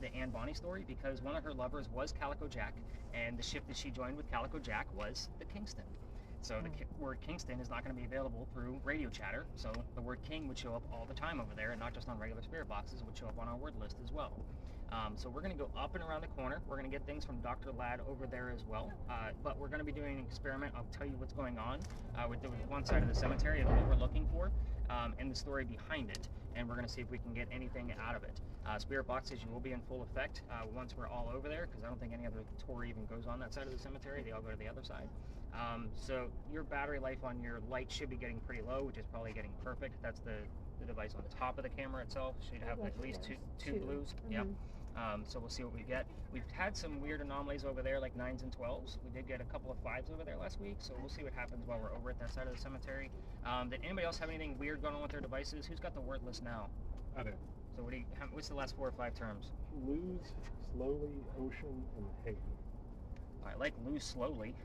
the Anne Bonny story, because one of her lovers was Calico Jack, and the ship that she joined with Calico Jack was the Kingston. So the word Kingston is not going to be available through radio chatter, so the word king would show up all the time over there, and not just on regular spirit boxes, it would show up on our word list as well. So we're going to go up and around the corner. We're going to get things from Dr. Ladd over there as well, but we're going to be doing an experiment. I'll tell you what's going on with the one side of the cemetery and what we're looking for, and the story behind it, and we're going to see if we can get anything out of it. Spirit boxes, you will be in full effect once we're all over there, because I don't think any other tour even goes on that side of the cemetery. They all go to the other side. So your battery life on your light should be getting pretty low, which is probably getting perfect. That's the device on the top of the camera itself. Should have at least two blues. Yep. So we'll see what we get. We've had some weird anomalies over there, like 9s and 12s. We did get a couple of 5s over there last week, so we'll see what happens while we're over at that side of the cemetery. Did anybody else have anything weird going on with their devices? Who's got the word list now?
I do.
So what's the last 4 or 5 terms?
Lose, slowly, ocean, and hay.
I like lose slowly,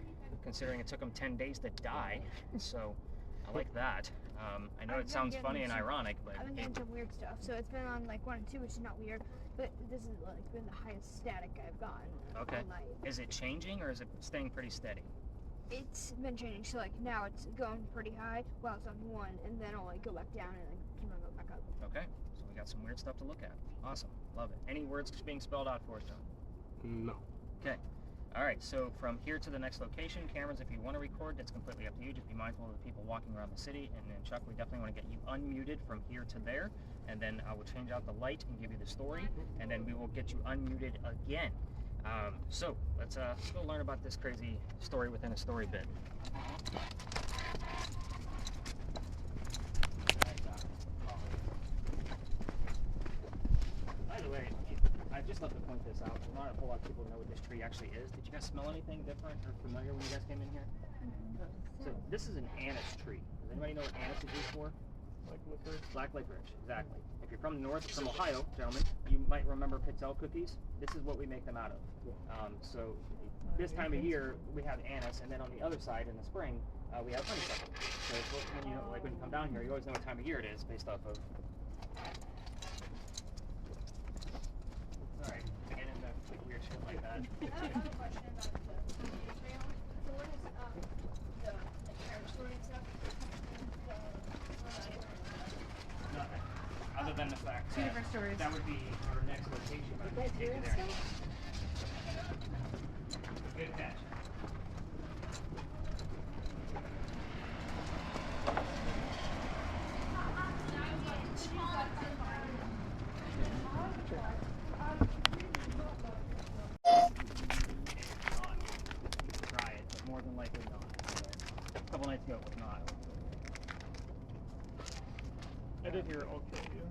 considering it took them 10 days to die, so I like that. I know it sounds funny and ironic, but
I've been getting some weird stuff. So it's been on like 1 and 2, which is not weird, but this is like been the highest static I've gotten
okay.
all night.
Is it changing or is it staying pretty steady?
It's been changing. So like now it's going pretty high while it's on 1, and then it'll like go back down and like keep on going back up.
Okay, so we got some weird stuff to look at. Awesome, love it. Any words being spelled out for us, John?
No.
Okay. All right, so from here to the next location, cameras, if you want to record, that's completely up to you. Just be mindful of the people walking around the city. And then, Chuck, we definitely want to get you unmuted from here to there. And then I will change out the light and give you the story. And then we will get you unmuted again. So let's go learn about this crazy story within a story bit. By the way, I just love to point this out. Not a whole lot of people know what this tree actually is. Did you guys smell anything different or familiar when you guys came in here? So this is an anise tree. Does anybody know what anise is used for?
Like licorice?
Black licorice, exactly. If you're from the north, from Ohio, gentlemen, you might remember Pitzel cookies. This is what we make them out of. So this time of year, we have anise, and then on the other side, in the spring, we have honeysuckle. So when you come down here, you always know what time of year it is based off of. Sorry, to get into like weird shit like that.
I have a question about the Israel. So what is the pirate story and stuff?
Nothing. Other than the fact
Two
that
different stories.
that would be our next location. But I can take you there. Good catch. Try it, but more than likely not. A couple nights ago it was not.
I did hear I'll kill you.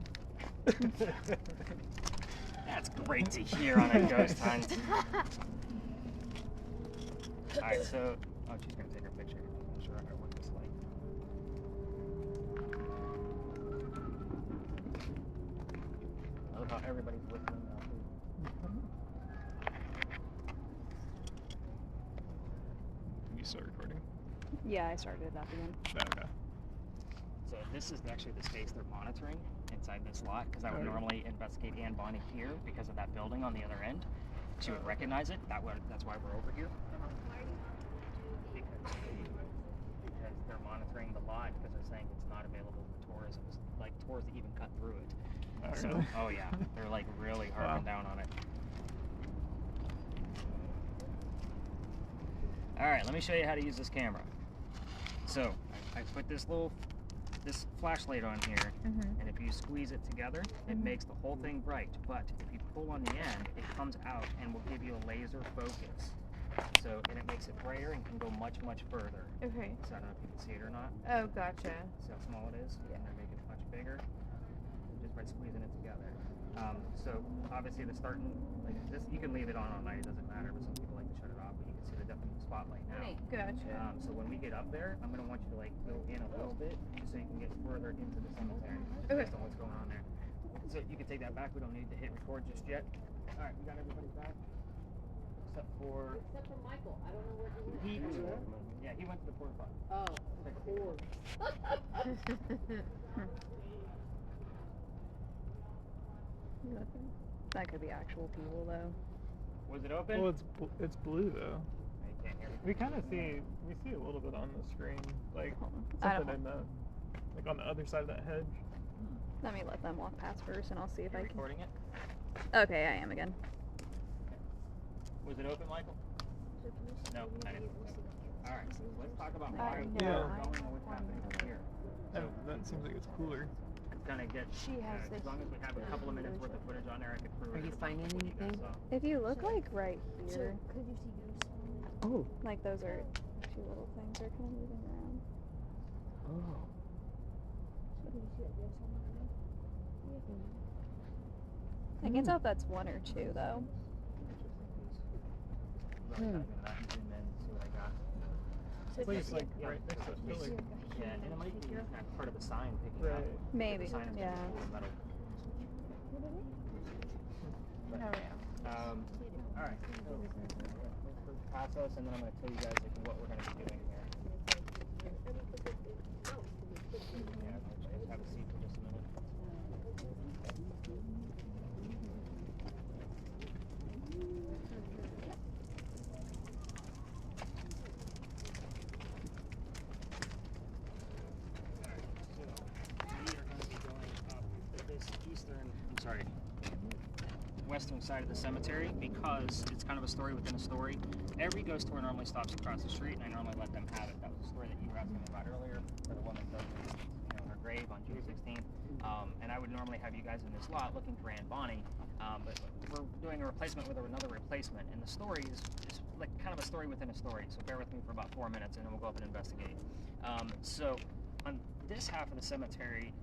That's great to hear on a ghost hunt. Alright, so she's gonna take her picture. I'm not sure how to work this light. I love how everybody's whistling now.
You start recording?
Yeah, I started at the end.
Okay.
So this is actually the space they're monitoring inside this lot, because I would normally investigate Anne Bonny here because of that building on the other end. She would recognize it. That's why we're over here. Because they're monitoring the lot because they're saying it's not available for tourism. Like tours that even cut through it.
Oh,
So,
really?
oh yeah, they're like really harping down on it. All right, let me show you how to use this camera. So I put this flashlight on here, and if you squeeze it together, it makes the whole thing bright. But if you pull on the end, it comes out and will give you a laser focus. So, and it makes it brighter and can go much, much further.
Okay.
So I don't know if you can see it or not.
Oh, gotcha.
See how small it is?
Yeah.
And then make it much bigger just by squeezing it together. So obviously the starting, like this, you can leave it on all night, it doesn't matter, but some people like to shut it off, but you can see the definite spotlight now.
Gotcha.
So when we get up there, I'm gonna want you to like go in a little bit, just so you can get further into the cemetery, just based on what's going on there. So you can take that back, we don't need to hit record just yet. All right, we got everybody back, except for
Michael. I don't know where he went.
he went to the porta potty.
Oh, of course.
That could be actual people though.
Was it open?
Well, it's blue though.
You can't hear me.
We kind of see a little bit on the screen, like
I
something
don't-
in the like on the other side of that hedge.
Let me let them walk past first, and I'll see if
You're
I can.
recording it?
Okay, I am again.
Was it open, Michael?
So can you see
No,
maybe
I didn't.
we'll see
All right, so let's talk about
I
why
know,
we're
Yeah.
going and what's happening here. So
That seems like it's cooler.
it's gonna get.
She has
as
this
long as we have a couple of minutes worth of footage on there, I could prove.
Are you finding
what you guys
anything?
saw.
If you look like right
So
here,
could you see ghosts?
Oh.
like those are two little things are kind of moving around.
Oh.
So could you see that ghost on the ground?
I can tell if that's one or two though.
Zoom in, see what I got.
So
Place like
Yeah.
right next to the
you see
pillar.
a guy
Yeah, and it might be
here?
part of the sign picking
Right.
up.
Maybe,
The sign is
yeah.
gonna be metal. But, all right. So, pass us, and then I'm going to tell you guys like, what we're going to be doing here. Yeah, just have a seat for just a minute. Alright, so we are going to be going up this western side of the cemetery because it's kind of a story within a story. Every ghost tour normally stops across the street, and I normally let them have it. That was the story that you were asking me about earlier, for the woman dug her grave on June 16th. And I would normally have you guys in this lot looking for Aunt Bonnie, but we're doing a replacement with another replacement, and the story is like kind of a story within a story. So bear with me for about 4 minutes, and then we'll go up and investigate. So on this half of the cemetery,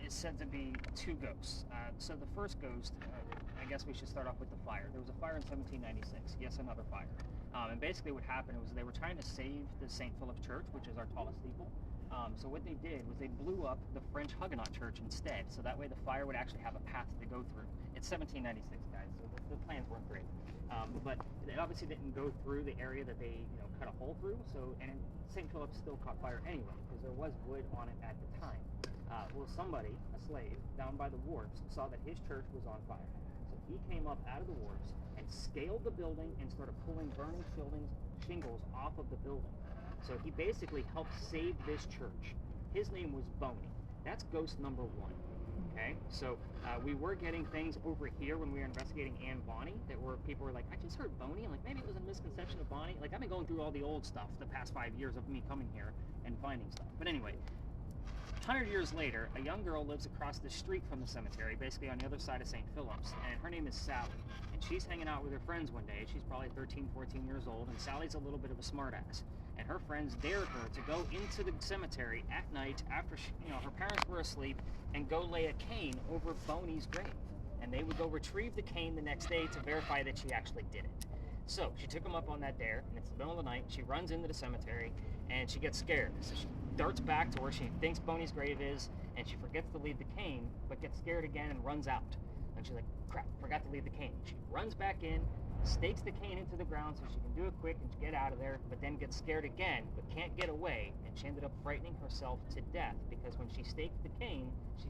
is said to be two ghosts. So the first ghost, I guess we should start off with the fire. There was a fire in 1796. Yes, another fire. And basically what happened was they were trying to save the St. Philip Church, which is our tallest steeple. So what they did was they blew up the French Huguenot Church instead, so that way the fire would actually have a path to go through. It's 1796, guys, so the plans weren't great. But it obviously didn't go through the area that they cut a hole through, and St. Philip still caught fire anyway, because there was wood on it at the time. Well, somebody, a slave, down by the wharves, saw that his church was on fire. So he came up out of the wharves and scaled the building and started pulling burning shingles off of the building. So he basically helped save this church. His name was Boney. That's ghost number one. Okay, so we were getting things over here when we were investigating Anne Bonnie that were people were like, I just heard Boney, and like maybe it was a misconception of Bonnie. Like I've been going through all the old stuff the past 5 years of me coming here and finding stuff. But anyway, 100 years later, a young girl lives across the street from the cemetery, basically on the other side of St. Philip's, and her name is Sally. And she's hanging out with her friends one day. She's probably 13, 14 years old, and Sally's a little bit of a smartass. And her friends dared her to go into the cemetery at night after her parents were asleep and go lay a cane over Boney's grave. And they would go retrieve the cane the next day to verify that she actually did it. So she took them up on that dare, and it's the middle of the night. She runs into the cemetery, and she gets scared. So she darts back to where she thinks Boney's grave is, and she forgets to leave the cane, but gets scared again and runs out. And she's like, crap, forgot to leave the cane. She runs back in, stakes the cane into the ground so she can do it quick and get out of there, but then gets scared again, but can't get away, and she ended up frightening herself to death because when she staked the cane, she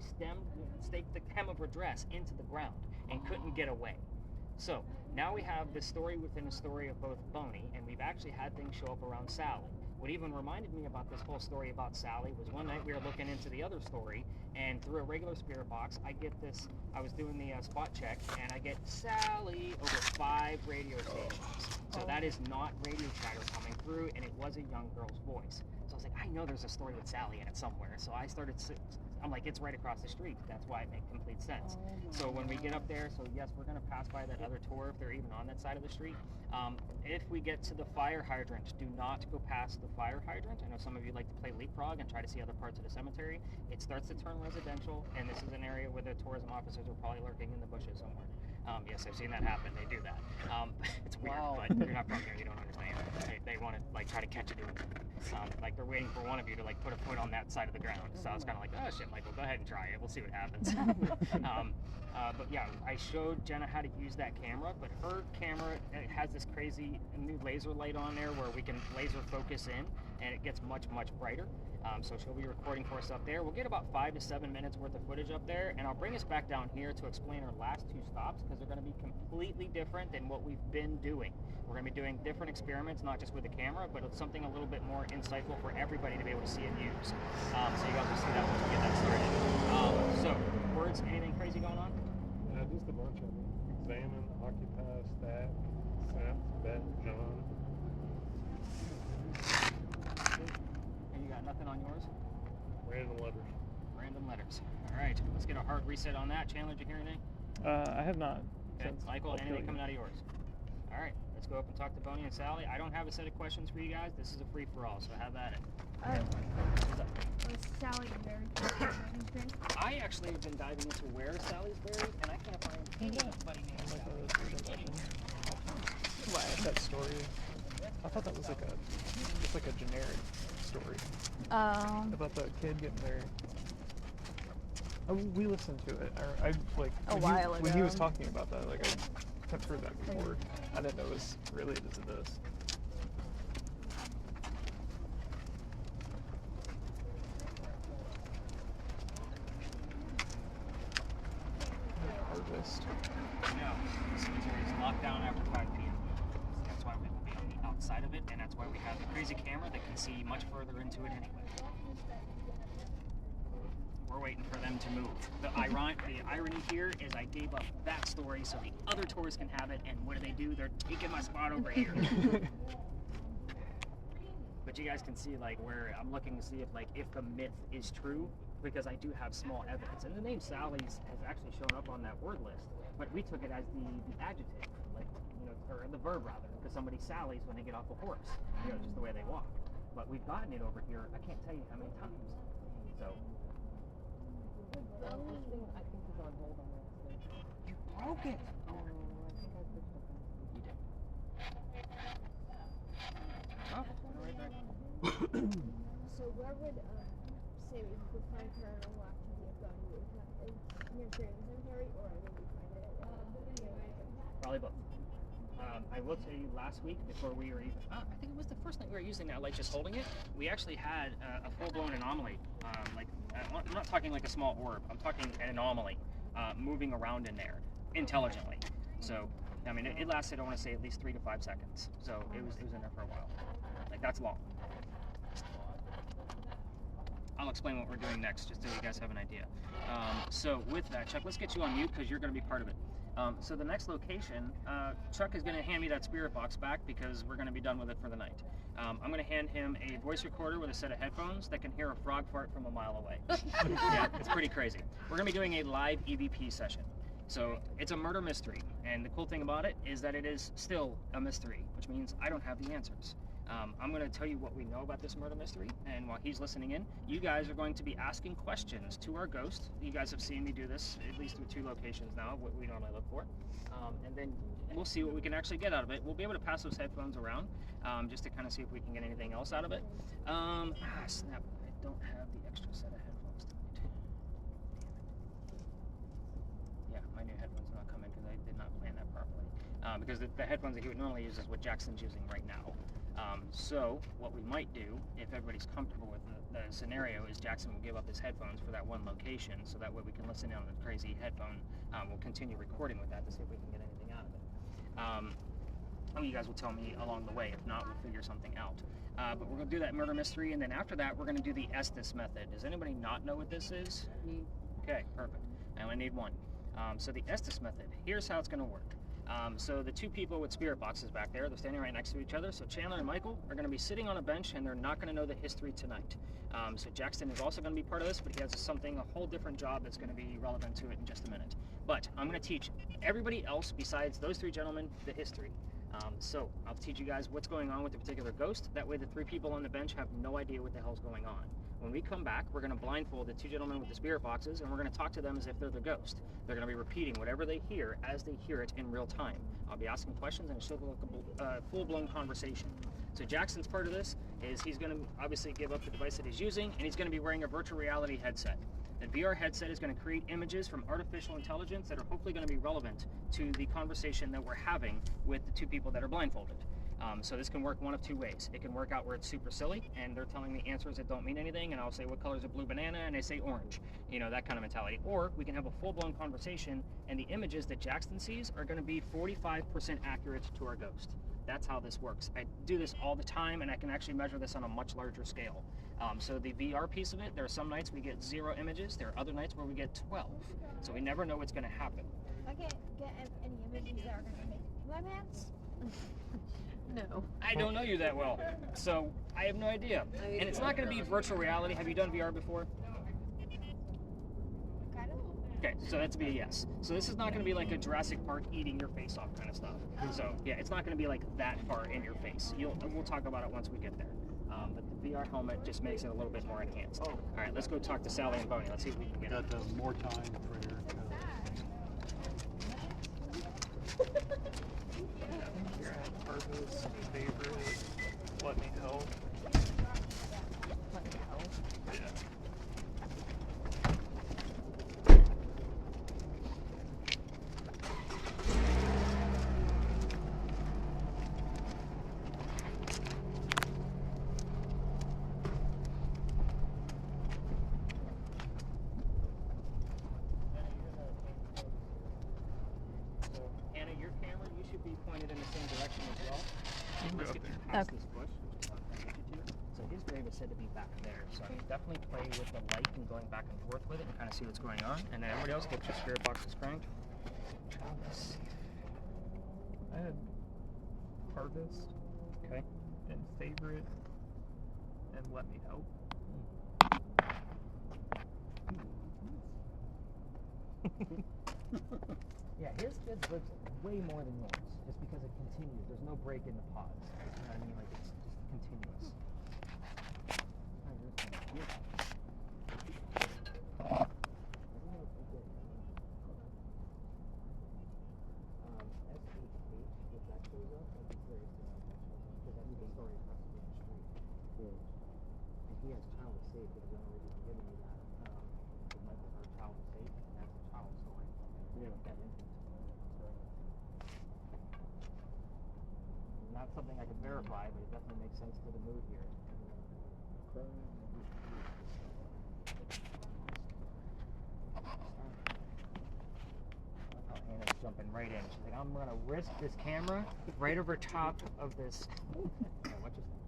staked the hem of her dress into the ground and couldn't get away. So now we have this story within a story of both Boney, and we've actually had things show up around Sally. What even reminded me about this whole story about Sally was one night we were looking into the other story, and through a regular spirit box, I get this, I was doing the spot check, and I get Sally over 5 radio stations. So that is not radio chatter coming through, and it was a young girl's voice. So I was like, I know there's a story with Sally in it somewhere. So I started I'm like, it's right across the street. That's why it makes complete sense. So when we get up there, so yes, we're going to pass by that other tour if they're even on that side of the street. If we get to the fire hydrant, do not go past the fire hydrant. I know some of you like to play leapfrog and try to see other parts of the cemetery. It starts to turn residential, and this is an area where the tourism officers are probably lurking in the bushes somewhere. Yes, I've seen that happen. They do that. It's weird, but you're not from there. You don't understand. They want to like try to catch you doing it. Like they're waiting for one of you to like put a foot on that side of the ground. So I was kind of like, oh shit, Michael, go ahead and try it. We'll see what happens. But yeah, I showed Jenna how to use that camera, but her camera, it has this crazy new laser light on there where we can laser focus in, and it gets much brighter. So she'll be recording for us up there. We'll get about 5 to 7 minutes worth of footage up there, and I'll bring us back down here to explain our last 2 stops, because they're going to be completely different than what we've been doing. We're going to be doing different experiments, not just with the camera, but it's something a little bit more insightful for everybody to be able to see and use. So you guys will see that once we get that started. So, words, anything crazy going on?
Just a bunch of them. Examine, occupy, stack, sense, bet, John.
And you got nothing on yours?
Random letters.
Random letters. All right, let's get a hard reset on that. Chandler, did you hear anything?
I have not.
Okay. Michael, anything coming out of yours? All right, let's go up and talk to Bonnie and Sally. I don't have a set of questions for you guys. This is a free-for-all, so have at it.
Was Sally very experience?
I actually have been diving into where Sally's buried, and I can't find anybody named Sally.
What? That story. I thought that was like a generic story about the kid getting married. Oh, we listened to it. I like
A while
when he was
ago.
talking about that. Like I've heard that before. I didn't know it was related to this. Harvest.
No, the cemetery is locked down after 5 p.m. So that's why we will be on the outside of it, and that's why we have the crazy camera that can see much further into it anyway. We're waiting for them to move. The irony here is I gave up that story so the other tours can have it, and what do? They're taking my spot over here. But you guys can see like where I'm looking to see if the myth is true, because I do have small evidence. And the name Sally's has actually shown up on that word list, but we took it as the adjective, or the verb rather, because somebody sallies when they get off a horse, just the way they walk. But we've gotten it over here, I can't tell you how many times. So.
This thing, I think, is on hold on that stage.
You broke it!
Oh, I think I pushed the button.
You did. Oh, right back.
So where would say we could find paranormal activity of God? Near the cemetery, or would we find it?
Probably both. I will tell you, last week, before we were even, I think it was the first night we were using that light, just holding it, we actually had a full-blown anomaly. I'm not talking like a small orb, I'm talking an anomaly moving around in there intelligently. So, I mean, it lasted, I want to say, at least 3 to 5 seconds. So it was in there for a while. Like, that's long. I'll explain what we're doing next, just so you guys have an idea. So with that, Chuck, let's get you on mute, because you're going to be part of it. So the next location, Chuck is going to hand me that spirit box back, because we're going to be done with it for the night. I'm going to hand him a voice recorder with a set of headphones that can hear a frog fart from a mile away. Yeah, it's pretty crazy. We're going to be doing a live EVP session. So it's a murder mystery, and the cool thing about it is that it is still a mystery, which means I don't have the answers. I'm going to tell you what we know about this murder mystery, and while he's listening in, you guys are going to be asking questions to our ghost. You guys have seen me do this at least with 2 locations now, what we normally look for, and then we'll see what we can actually get out of it. We'll be able to pass those headphones around just to kind of see if we can get anything else out of it. Snap, I don't have the extra set of headphones tonight. Yeah, my new headphones are not coming because I did not plan that properly. Because the headphones that he would normally use is what Jackson's using right now. So what we might do, if everybody's comfortable with the scenario, is Jackson will give up his headphones for that one location, so that way we can listen in on the crazy headphone. We'll continue recording with that to see if we can get anything out of it. You guys will tell me along the way. If not, we'll figure something out. But we're going to do that murder mystery, and then after that, we're going to do the Estes method. Does anybody not know what this is?
Me.
Okay, perfect. I only need one. So the Estes method, here's how it's going to work. So the two people with spirit boxes back there, they're standing right next to each other. So Chandler and Michael are going to be sitting on a bench, and they're not going to know the history tonight. So Jackson is also going to be part of this, but he has a whole different job that's going to be relevant to it in just a minute. But I'm going to teach everybody else besides those three gentlemen the history. So I'll teach you guys what's going on with the particular ghost. That way the three people on the bench have no idea what the hell's going on. When we come back, we're going to blindfold the two gentlemen with the spirit boxes, and we're going to talk to them as if they're the ghost. They're going to be repeating whatever they hear as they hear it in real time. I'll be asking questions, and it should look like a full-blown conversation. So Jackson's part of this is he's going to obviously give up the device that he's using, and he's going to be wearing a virtual reality headset. The VR headset is going to create images from artificial intelligence that are hopefully going to be relevant to the conversation that we're having with the two people that are blindfolded. So this can work one of two ways. It can work out where it's super silly and they're telling me answers that don't mean anything, and I'll say, what color is a blue banana? And they say orange. You know, that kind of mentality. Or we can have a full-blown conversation, and the images that Jackson sees are going to be 45% accurate to our ghost. That's how this works. I do this all the time, and I can actually measure this on a much larger scale. So the VR piece of it, there are some nights we get 0 images. There are other nights where we get 12. So we never know what's going to happen.
I can't get any images that are going to make my pants.
No.
I don't know you that well, so I have no idea. And it's not going to be virtual reality. Have you done VR before?
Kind of.
Okay, so that's be a yes. So this is not going to be like a Jurassic Park eating your face off kind of stuff. So yeah, it's not going to be like that far in your face. We'll talk about it once we get there. But the VR helmet just makes it a little bit more enhanced. All right, let's go talk to Sally and Bonnie. Let's see if we can get it.
Got more time prayer.
You're at Harvest, favorite, let me help.
Let me help.
Yeah.
Anna, your camera, you should be pointed in the same direction as well. Let's get
there.
past this bush. So his grave is said to be back there. So definitely play with the light and going back and forth with it and kind of see what's going on. And then everybody else get your spirit boxes cranked. Let's see.
I had Harvest
Okay.
and favorite and let me help.
Yeah, his kids lives way more than yours, just because it continues. There's no break in the pause. You know what I mean? Like, it's just continuous. SHH, if that shows up, I'd be curious to know if that shows up, because that's the story across the street. And he has child is safe, but the only reason I'm giving you that is Michael heard child is safe, and that's a child story. That infant. Not something I could verify, but it definitely makes sense to the mood here. Oh, Hannah's jumping right in. She's like, I'm gonna risk this camera right over top of this. Yeah, what you think?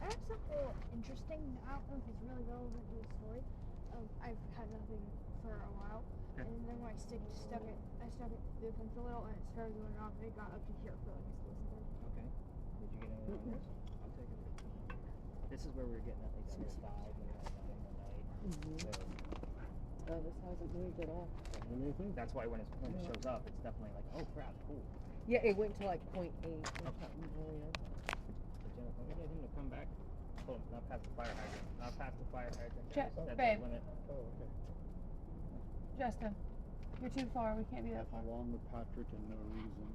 I have something interesting. I don't know if it's really relevant to the story. I've had nothing for a while,
Okay.
and then when I stuck it through the fence a little, and it started going off, and it got up to here for like a split second.
Okay. Did you get any of those? I'll take it. This is where we were getting at like 6:05 and at night. So,
Oh, this hasn't moved at all.
that's why when it shows up, it's definitely like, oh crap, cool.
Yeah, it went to like 0.8 or
Okay.
something earlier.
So Jennifer, we get him to come back. Hold on, not past the fire hydrant. Not past the fire hydrant.
Check,
That's
babe.
the limit.
Oh, okay.
Justin, you're too far. We can't be that far.
Along with Patrick and no reason.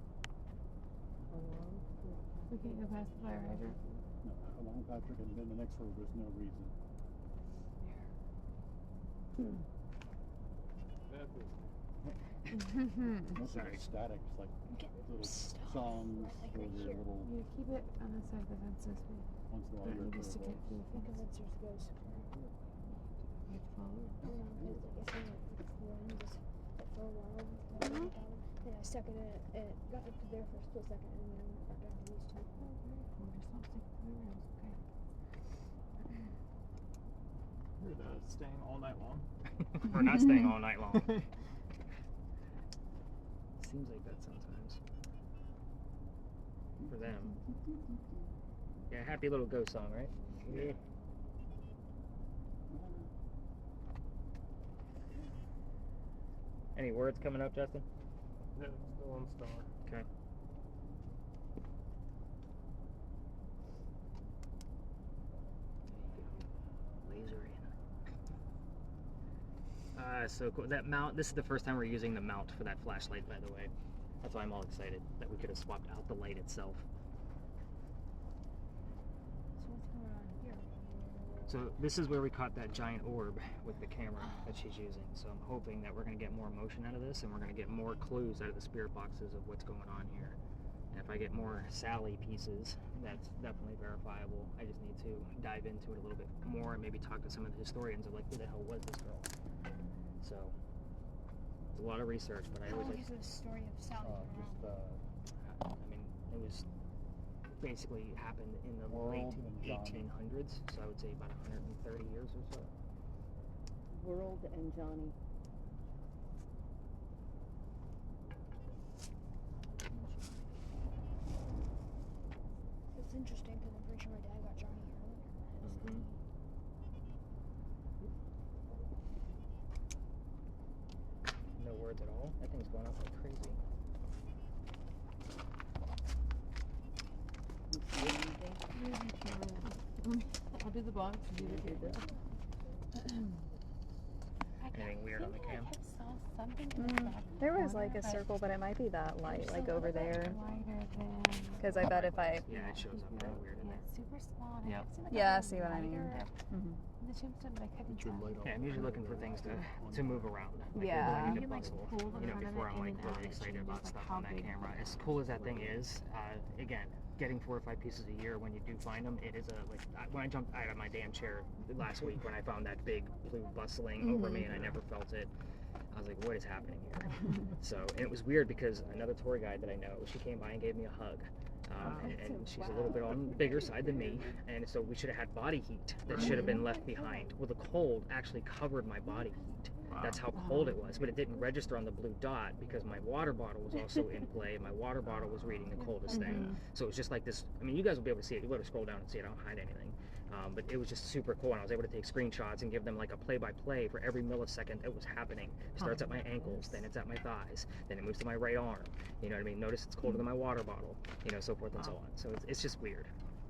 We can't go past the fire hydrant.
No, along Patrick and then the next row, there's no reason. Most of
Sorry.
it's static, it's like little
stuff.
songs
Like
or
right
the
here.
little
You keep it on the side of the fence this way.
once in a while
You
you're
just to get through the
The
fence.
convincer's ghost.
You have to follow it.
It's like I seen it before, and just for a while. Then I stuck it in it, and it got up to there for a split second, and then I went back down to these two.
We're just not sticking to the rails, okay?
We're staying all night long.
We're not staying all night long. seems like that sometimes. For them. Yeah, happy little ghost song, right?
Yeah.
Any words coming up, Justin?
Yeah, still on star.
Okay. Laser in. So cool. That mount, this is the first time we're using the mount for that flashlight, by the way. That's why I'm all excited that we could have swapped out the light itself.
So what's going on here?
So this is where we caught that giant orb with the camera that she's using. So I'm hoping that we're going to get more motion out of this, and we're going to get more clues out of the spirit boxes of what's going on here. And if I get more Sally pieces, that's definitely verifiable. I just need to dive into it a little bit more and maybe talk to some of the historians of like, who the hell was this girl? So it's a lot of research, but I
How
always
long
like,
is the story of Sally
Just
I mean, it was basically happened in the
World
late
and Johnny.
1800s, so I would say about 130 years or so.
World and Johnny.
It's interesting because I'm pretty sure my dad got Johnny earlier.
Mhm. No words at all. That thing's going up like crazy.
I'll do the box and you do the
Anything weird on the cam?
I saw something in the back
There was like
corner,
a circle, but it might be that light,
it's
like
a
over
little bit
there.
lighter than
Because I bet if I.
Yeah, it shows up real weird in
yeah,
there.
super small. And
Yep.
I see, like,
Yeah,
a
I see what I mean.
lighter
Mhm.
in the tombstone, but I couldn't tell.
Yeah, I'm usually looking for things to move around. Like,
Yeah.
I need
You
to
can, like,
bustle,
pull the
you know,
front of
before
it
I'm
in
like
and out,
really
it
excited
changes,
about
like,
stuff
how
on that
big
camera.
the
As cool as that thing is, again, getting 4 or 5 pieces a year when you do find them, it is a like. When I jumped out of my damn chair last week when I found that big blue bustling over me and I never felt it, I was like, what is happening here? So, and it was weird because another tour guide that I know, she came by and gave me a hug. And she's a little bit on the bigger side than me, and so we should have had body heat that should have been left behind. Well, the cold actually covered my body heat. That's how cold it was, but it didn't register on the blue dot because my water bottle was also in play. My water bottle was reading the coldest thing. So it was just like this. I mean, you guys will be able to see it. You'll be able to scroll down and see it. I don't hide anything. But it was just super cool, and I was able to take screenshots and give them like a play-by-play for every millisecond it was happening. It starts at my ankles, then it's at my thighs, then it moves to my right arm. You know what I mean? Notice it's colder than my water bottle, you know, so forth and so on. So it's just weird.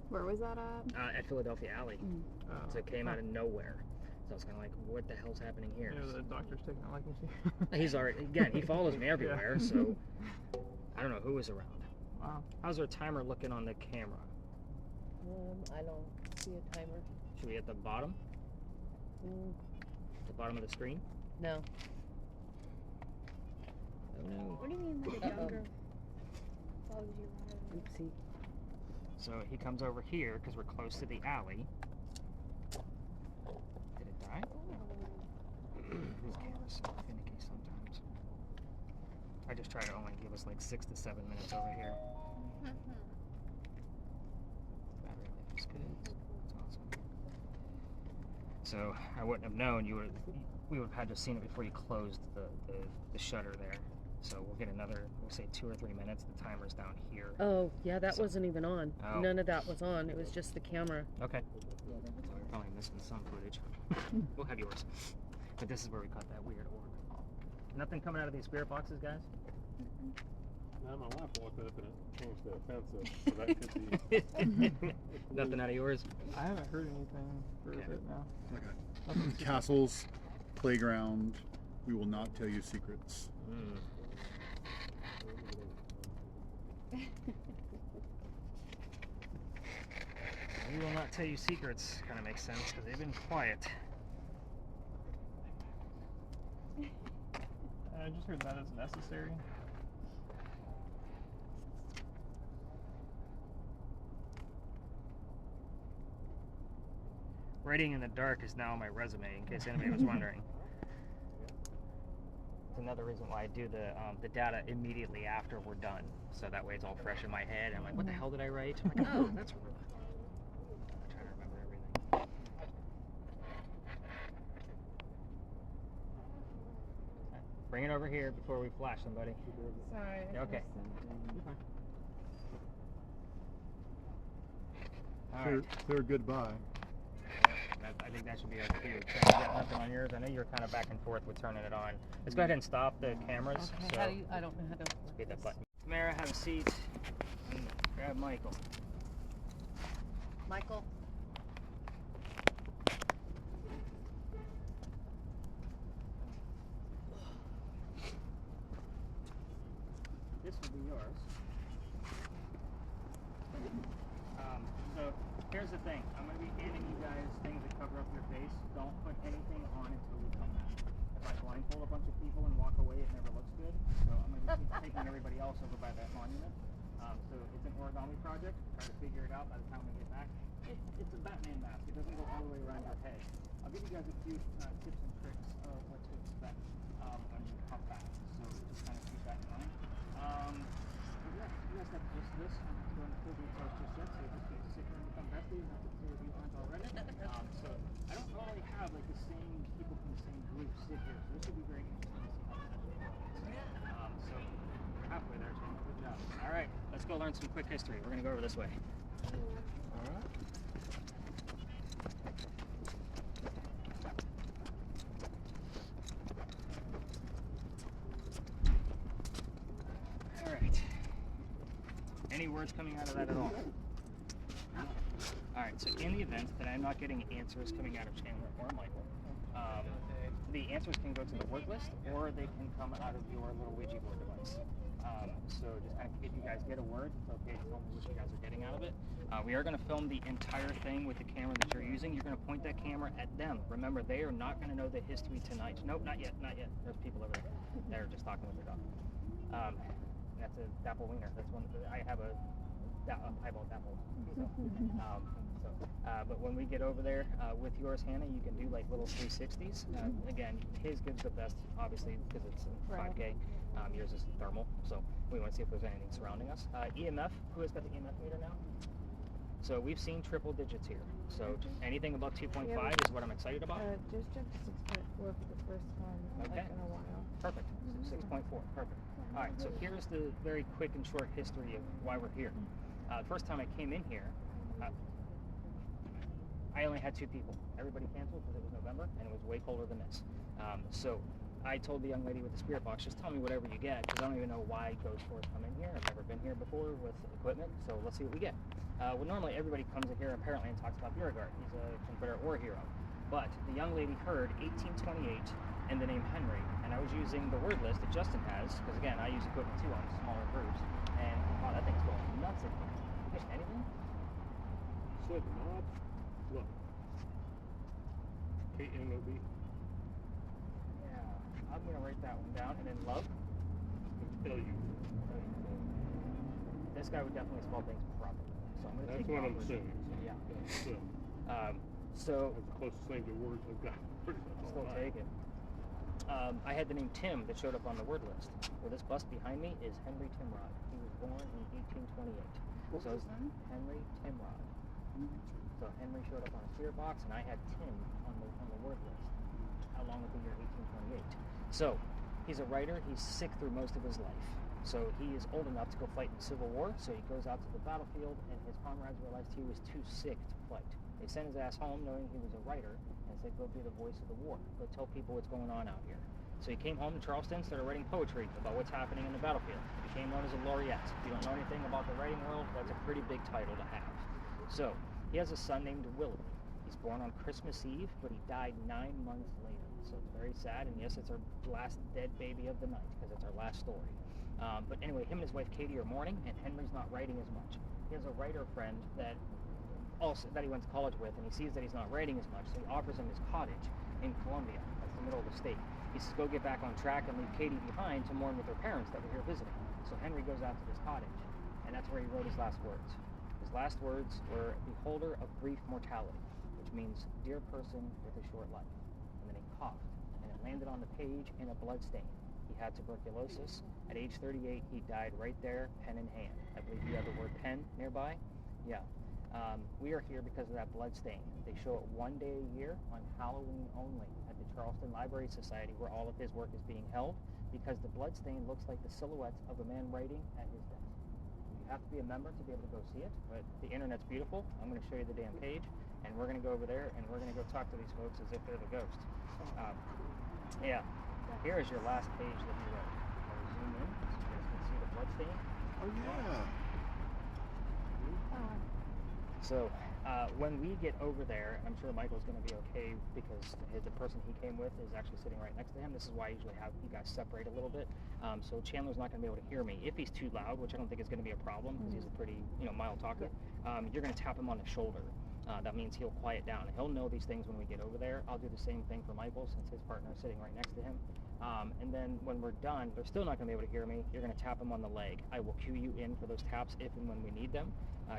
Where was that at?
At Philadelphia Alley. So it came out of nowhere. So I was kind of like, what the hell's happening here?
Yeah, the doctor's taking a liking to you.
He's already, again, he follows me everywhere, so I don't know who was around.
Wow.
How's our timer looking on the camera?
I don't see a timer.
Should we at the bottom? The bottom of the screen?
No.
Oh no.
What do you mean that a younger follows you around?
Oopsie.
So he comes over here because we're close to the alley. Did it die? This camera's so finicky sometimes. I just try to only give us like 6 to 7 minutes over here. Battery life is good. That's awesome. So I wouldn't have known we would have had to have seen it before you closed the shutter there. So we'll get another, we'll say 2 or 3 minutes. The timer's down here.
Oh, yeah, that
So-
wasn't even on.
Oh.
None of that was on. It was just the camera.
Okay. So we're probably missing some footage. We'll have yours. But this is where we caught that weird orb. Nothing coming out of these spirit boxes, guys?
Now my wife walked up and it changed the offensive, so that could be.
Nothing out of yours?
I haven't heard anything for
Okay.
a bit now.
Castles, playground. We will not tell you secrets.
Mm. We will not tell you secrets. Kind of makes sense because they've been quiet.
I just heard that is necessary.
Writing in the dark is now my resume, in case anybody was wondering. It's another reason why I do the data immediately after we're done, so that way it's all fresh in my head. And I'm like, what the hell did I write? I'm like, oh, that's what. I'm trying to remember everything. Bring it over here before we flash somebody.
Sorry.
Yeah, okay. You're fine. All right.
Clear goodbye.
I think that should be our cue. So you got nothing on yours. I know you're kind of back and forth with turning it on. Let's go ahead and stop the cameras.
Okay.
So
How do you? I don't know how to.
let's hit that button. Tamara, have a seat. And grab Michael.
Michael.
This will be yours. So here's the thing. I'm going to be handing you guys things that cover up your face. Don't put anything on until we come back. If I blindfold a bunch of people and walk away, it never looks good. So I'm going to be taking everybody else over by that monument. So it's an origami project. Try to figure it out by the time we get back. It's a Batman mask. It doesn't go all the way around your head. I'll give you guys a few tips and tricks of what to expect when you come back. So just kind of keep that in mind. But yeah, you guys got just this. I'm going to pull the approach just yet, so just get sick and become besties. Not that two of you aren't already. So I don't normally have like the same people from the same group sit here, so this should be very interesting to see how this actually goes. So we're halfway there, Tim. Good job. All right, let's go learn some quick history. We're going to go over this way.
All right.
All right. Any words coming out of that at all? All right, so in the event that I'm not getting answers coming out of Chandler or Michael, the answers can go to the word list or they can come out of your little Ouija board device. So just kind of, if you guys get a word, it's okay to tell me what you guys are getting out of it. We are going to film the entire thing with the camera that you're using. You're going to point that camera at them. Remember, they are not going to know the history tonight. Nope, not yet, not yet. There's people over there. They're just talking with their dog. That's a dapple wiener. That's one. I have a eyeball dapple. But when we get over there with yours, Hannah, you can do like little 360s. Again, his gives the best, obviously, because it's 5K. Yours is thermal, so we want to see if there's anything surrounding us. EMF, who has got the EMF meter now? So we've seen triple digits here. So anything above 2.5 is what I'm excited about.
Just jumped to 6.4 for the first time
Okay.
like in a while.
Perfect. 6.4. Perfect. All right. So here's the very quick and short history of why we're here. The first time I came in here, I only had 2 people. Everybody canceled because it was November and it was way colder than this. So I told the young lady with the spirit box, just tell me whatever you get, because I don't even know why ghost tours come in here. I've never been here before with equipment, so let's see what we get. Well, normally everybody comes in here apparently and talks about Beauregard. He's a Confederate war hero. But the young lady heard 1828 and the name Henry, and I was using the word list that Justin has, because again, I use equipment too on smaller groups, and wow, that thing's going nuts in here. You get anything?
Slip knob. Look. KNOB.
Yeah, I'm gonna write that one down, and then love.
LU.
This guy would definitely spell things properly, so I'm gonna
That's
take
what I'm
numbers.
assuming.
Yeah.
So,
So
that's the closest thing to words I've got. Pretty much all
still
night.
take it. I had the name Tim that showed up on the word list. Well, this bust behind me is Henry Timrod. He was born in 1828.
What was his name?
Henry Timrod. So Henry showed up on a spirit box, and I had Tim on the word list, along with the year 1828. So he's a writer. He's sick through most of his life. So he is old enough to go fight in the Civil War. So he goes out to the battlefield, and his comrades realized he was too sick to fight. They sent his ass home knowing he was a writer and said, go be the voice of the war. Go tell people what's going on out here. So he came home to Charleston, started writing poetry about what's happening in the battlefield. He became known as a laureate. If you don't know anything about the writing world, that's a pretty big title to have. So he has a son named Willie. He's born on Christmas Eve, but he died 9 months later. So it's very sad, and yes, it's our last dead baby of the night, because it's our last story. But anyway, him and his wife Katie are mourning, and Henry's not writing as much. He has a writer friend that he went to college with, and he sees that he's not writing as much, so he offers him his cottage in Columbia. That's the middle of the state. He says, go get back on track and leave Katie behind to mourn with her parents that were here visiting. So Henry goes out to this cottage, and that's where he wrote his last words. His last words were, beholder of brief mortality, which means dear person with a short life. And then he coughed, and it landed on the page in a blood stain. He had tuberculosis. At age 38, he died right there, pen in hand. I believe you have the word pen nearby. Yeah. We are here because of that blood stain. They show it one day a year on Halloween only at the Charleston Library Society, where all of his work is being held. because the blood stain looks like the silhouette of a man writing at his desk. You have to be a member to be able to go see it, but the internet's beautiful. I'm going to show you the damn page, and we're going to go over there, and we're going to go talk to these folks as if they're the ghost. Yeah, here is your last page that you wrote. I'll zoom in so you guys can see the blood stain.
Oh yeah.
So when we get over there, and I'm sure Michael's going to be okay because the person he came with is actually sitting right next to him. This is why I usually have you guys separate a little bit. So Chandler's not going to be able to hear me. If he's too loud, which I don't think is going to be a problem because he's a pretty mild talker, you're going to tap him on the shoulder. That means he'll quiet down. And he'll know these things when we get over there. I'll do the same thing for Michael since his partner is sitting right next to him. And then when we're done, they're still not going to be able to hear me. You're going to tap him on the leg. I will cue you in for those taps if and when we need them,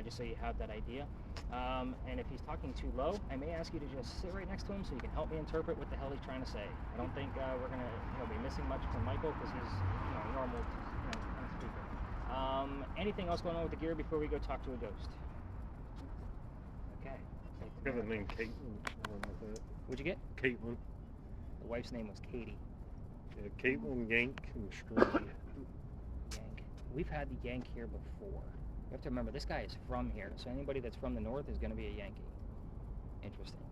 just so you have that idea. And if he's talking too low, I may ask you to just sit right next to him so you can help me interpret what the hell he's trying to say. I don't think we're going to be missing much from Michael because he's a normal kind of speaker. Anything else going on with the gear before we go talk to a ghost? Okay.
I got the name Caitlin.
What'd you get?
Caitlin.
The wife's name was Katie.
Yeah, Caitlin, Yank, and String.
Yank. We've had the Yank here before. You have to remember, this guy is from here, so anybody that's from the north is going to be a Yankee. Interesting.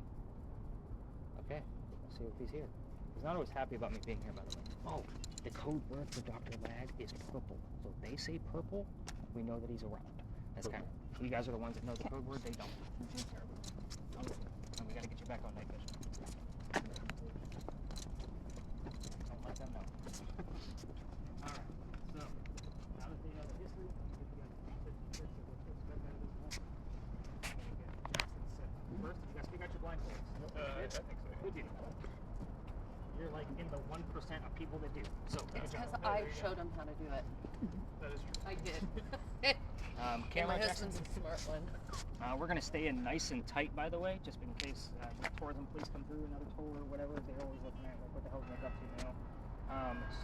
Okay, let's see if he's here. He's not always happy about me being here, by the way. Oh, the code word for Dr. Lag is purple. So if they say purple, we know that he's around. That's kind of, you guys are the ones that know the code word, they don't. Terrible. And we got to get you back on night vision. Don't let them know. Alright, so, now that they know the history, I'm going to get you guys 50 tricks of what's expected out of this one. I'm going to get Jackson set. First, you guys pick out your blindfolds.
I think so.
Good deal. You're like in the 1% of people that do. So,
It's because I showed him how to do it.
That is true.
I did.
Camera,
my
Jackson.
husband's a smart one.
We're going to stay in nice and tight, by the way, just in case tourism police come through, another tour or whatever. They're always looking at, like, what the hell's Nick up to now?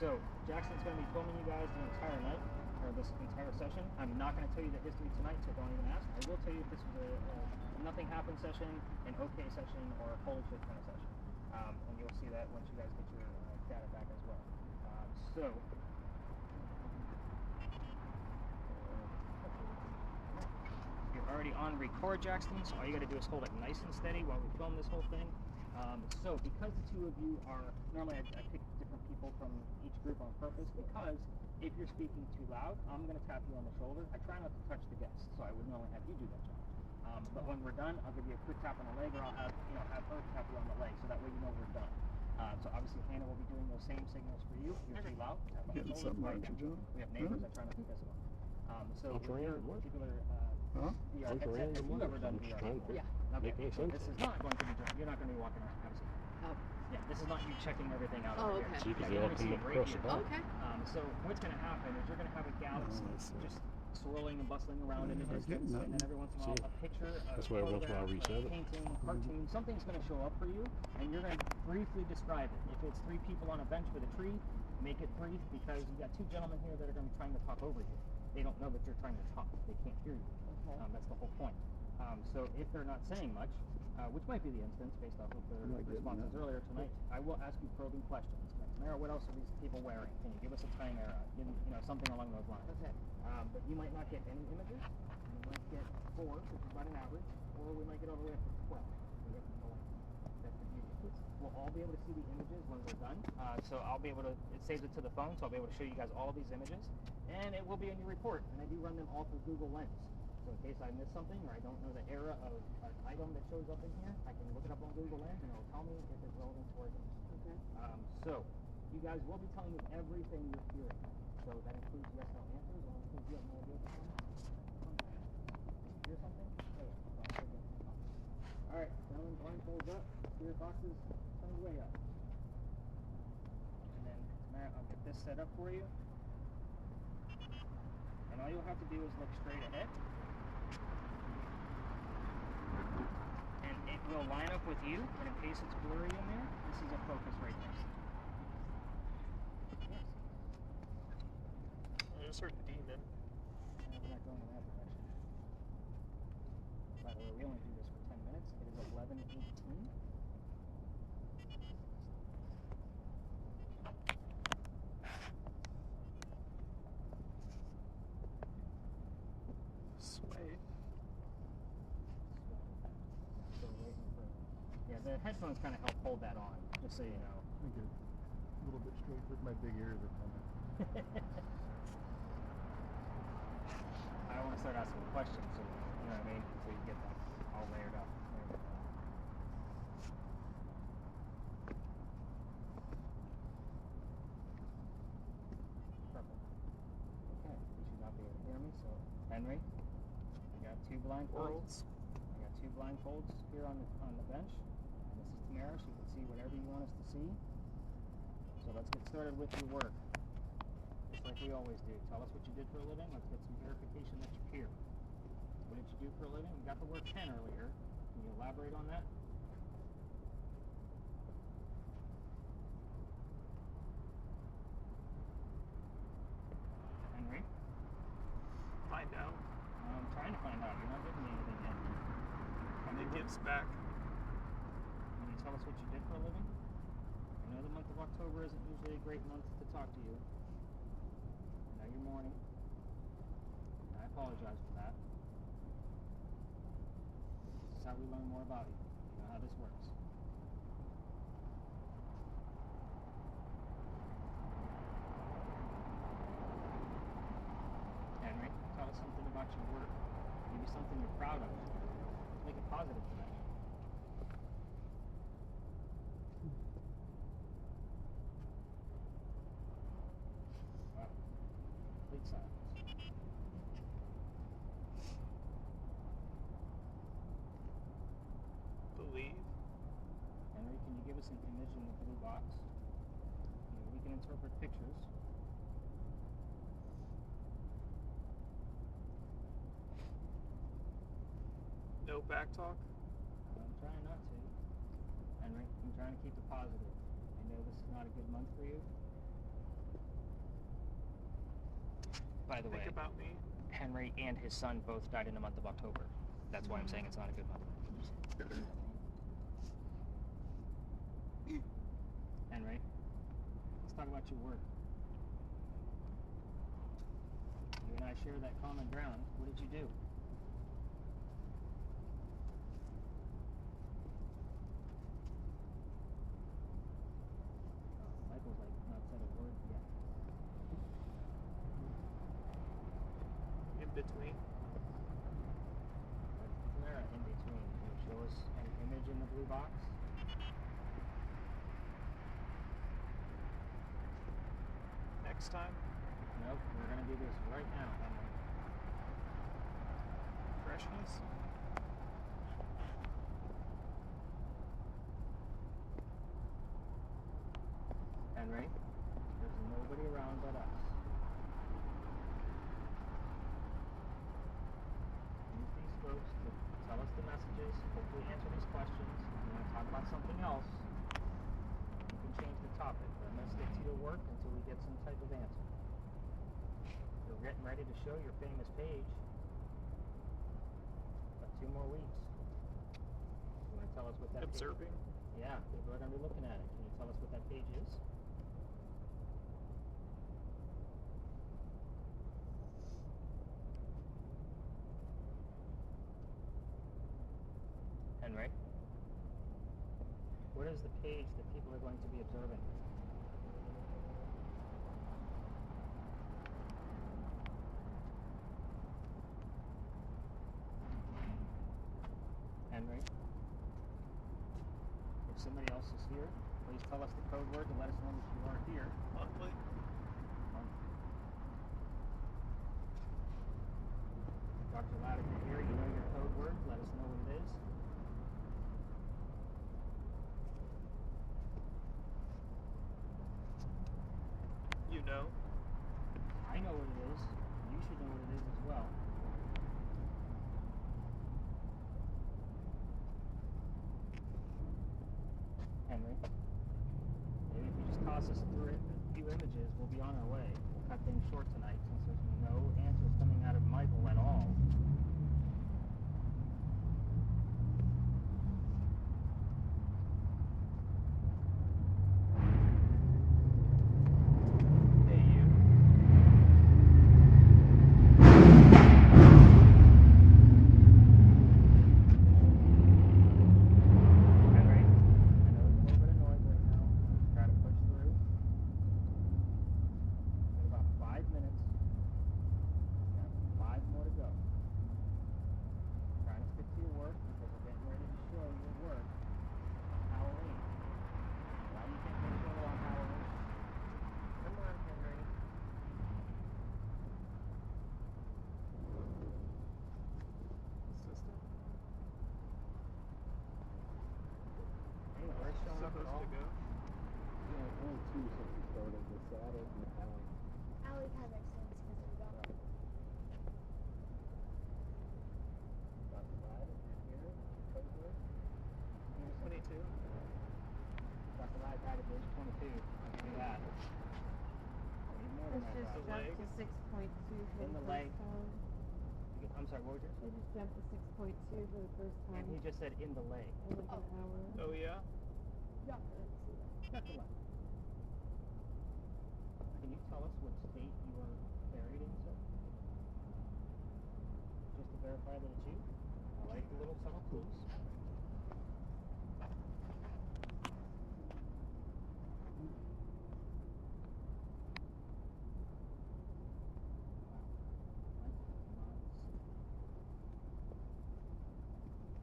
So, Jackson's going to be filming you guys the entire night, or this entire session. I'm not going to tell you the history tonight, so don't even ask. I will tell you if this was a nothing happened session, an okay session, or a holy shit kind of session. And you'll see that once you guys get your data back as well. So, you're already on record, Jackson, so all you got to do is hold it nice and steady while we film this whole thing. So because the two of you are, normally I pick different people from each group on purpose because if you're speaking too loud, I'm going to tap you on the shoulder. I try not to touch the guests, so I would normally have you do that job. But when we're done, I'll give you a quick tap on the leg, or I'll have her tap you on the leg, so that way you know we're done. So obviously Hannah will be doing those same signals for you. If you're too loud, tap on the
Getting
shoulder.
something, aren't you, John?
We have neighbors. I try not to piss them off. So
I'll try
your
it.
particular
I'm
VR headset,
trying
have
it.
you ever done
I'm just
VR?
trying to
Yeah.
make any sense.
This is not going to be, you're not going to be walking around privacy.
Oh.
Yeah, this is not you checking everything out.
Oh,
over here.
okay.
See, because
Yeah,
they all
you're
come
gonna see it
across the
right
bottom.
Okay.
So what's going to happen is you're going to have a galaxy just swirling and bustling around in the distance, and then every once in a while a picture,
That's why once in a while I reset it.
painting, cartoon, something's going to show up for you, and you're going to briefly describe it. If it's 3 people on a bench with a tree, make it brief because you got 2 gentlemen here that are going to be trying to talk over you. They don't know that you're trying to talk. They can't hear you.
Okay.
That's the whole point. So if they're not saying much, which might be the instance based off of their responses earlier tonight, I will ask you probing questions. Like, Tamara, what else are these people wearing? Can you give us a time era? Something along those lines.
Okay.
But you might not get any images. You might get 4, which is about an average, or we might get all the way up to 12. That's the beauty. We'll all be able to see the images when we're done. So I'll be able to, it saves it to the phone, so I'll be able to show you guys all these images. And it will be in your report. And I do run them all through Google Lens. So in case I miss something or I don't know the era of an item that shows up in here, I can look it up on Google Lens and it'll tell me if it's relevant to our games.
Okay.
So you guys will be telling me everything you're hearing. So that includes yes, no answers, or includes you have no idea what's going on. Hear something? Oh, alright, gentlemen, blindfolds up, spirit boxes turned way up. And then Tamara, I'll get this set up for you. And all you'll have to do is look straight ahead. And it will line up with you, but in case it's blurry in there, this is a focus right there. Yes.
Insert the demon.
And we're not going in that direction. By the way, we only do this for 10 minutes. It is 11:18. the headphones kind of help hold that on, just so you know.
I get a little bit straight with my big ears at the moment.
I don't want to start asking questions, so, you know what I mean? So you get that all layered up. There we go. Perfect. Okay, you should not be able to hear me, so Henry, I got two blindfolds. I got two blindfolds here on the bench. And this is Tamara. She can see whatever you want us to see. So let's get started with your work. Just like we always do. Tell us what you did for a living. Let's get some verification that you're here. What did you do for a living? We got the word 10 earlier. Can you elaborate on that? Henry?
Find out.
I'm trying to find out. You're not giving me anything yet.
And it gives back.
Can you tell us what you did for a living? I know the month of October isn't usually a great month to talk to you. I know you're mourning. And I apologize for that. This is how we learn more about you. You know how this works. Henry, tell us something about your work. Maybe something you're proud of. Make it positive tonight. Wow. Complete silence.
Believe.
Henry, can you give us an image in the blue box? You know, we can interpret pictures.
No back talk.
I'm trying not to. Henry, I'm trying to keep it positive. I know this is not a good month for you. By the way,
Think about me.
Henry and his son both died in the month of October. That's why I'm saying it's not a good month. Henry, let's talk about your work. You and I share that common ground. What did you do? Michael's like not said a word yet.
In between.
Tamara, in between. Can you show us an image in the blue box?
Next time.
Nope, we're gonna do this right now, Henry.
Freshness.
Henry, there's nobody around but us. Use these folks to tell us the messages, hopefully answer these questions. If you want to talk about something else, you can change the topic. But I'm going to stick to your work until we get some type of answer. You're getting ready to show your famous page. About 2 more weeks. You want to tell us what that
Observing.
page? Yeah, people are going to be looking at it. Can you tell us what that page is? Henry, what is the page that people are going to be observing? Henry, if somebody else is here, please tell us the code word to let us know that you are here.
Monthly.
Dr. Ladd, if you're here, you know your code word. Let us know what it is.
You know.
I know what it is. You should know what it is as well. Henry, maybe if you just toss us through a few images, we'll be on our way. We'll cut things short tonight since there's no answers coming out of Michael at all.
Hey, you.
Henry,
soon as we started the saddle and the alley.
Alley kind of makes sense because we got it.
Dr. Ladd here, Copeland.
22.
Dr. Ladd died at age 22. I'll give you that. Or even more than
It's
that,
just
probably.
jumped to 6.2 for
In
the
the
first
leg.
time.
I'm sorry, what was yours?
It just jumped to 6.2 for the first time
And he just said in the leg.
in like an hour.
Oh yeah.
Yeah, I didn't see that.
Dr. Ladd. Can you tell us what state you were buried in, sir? Just to verify that it's you? I like the little subtle clues.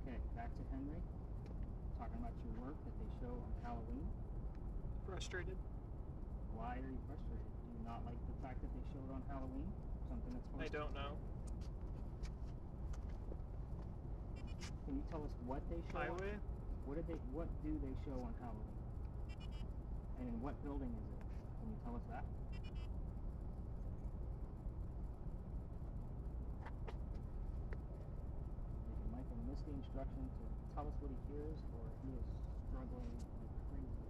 Okay, back to Henry. Talking about your work that they show on Halloween.
Frustrated.
Why are you frustrated? Do you not like the fact that they show it on Halloween? Something that's supposed
I don't know.
Can you tell us what they show?
Highway.
What do they show on Halloween? And in what building is it? Can you tell us that? Did Michael miss the instruction to tell us what he hears, or he is struggling like crazy?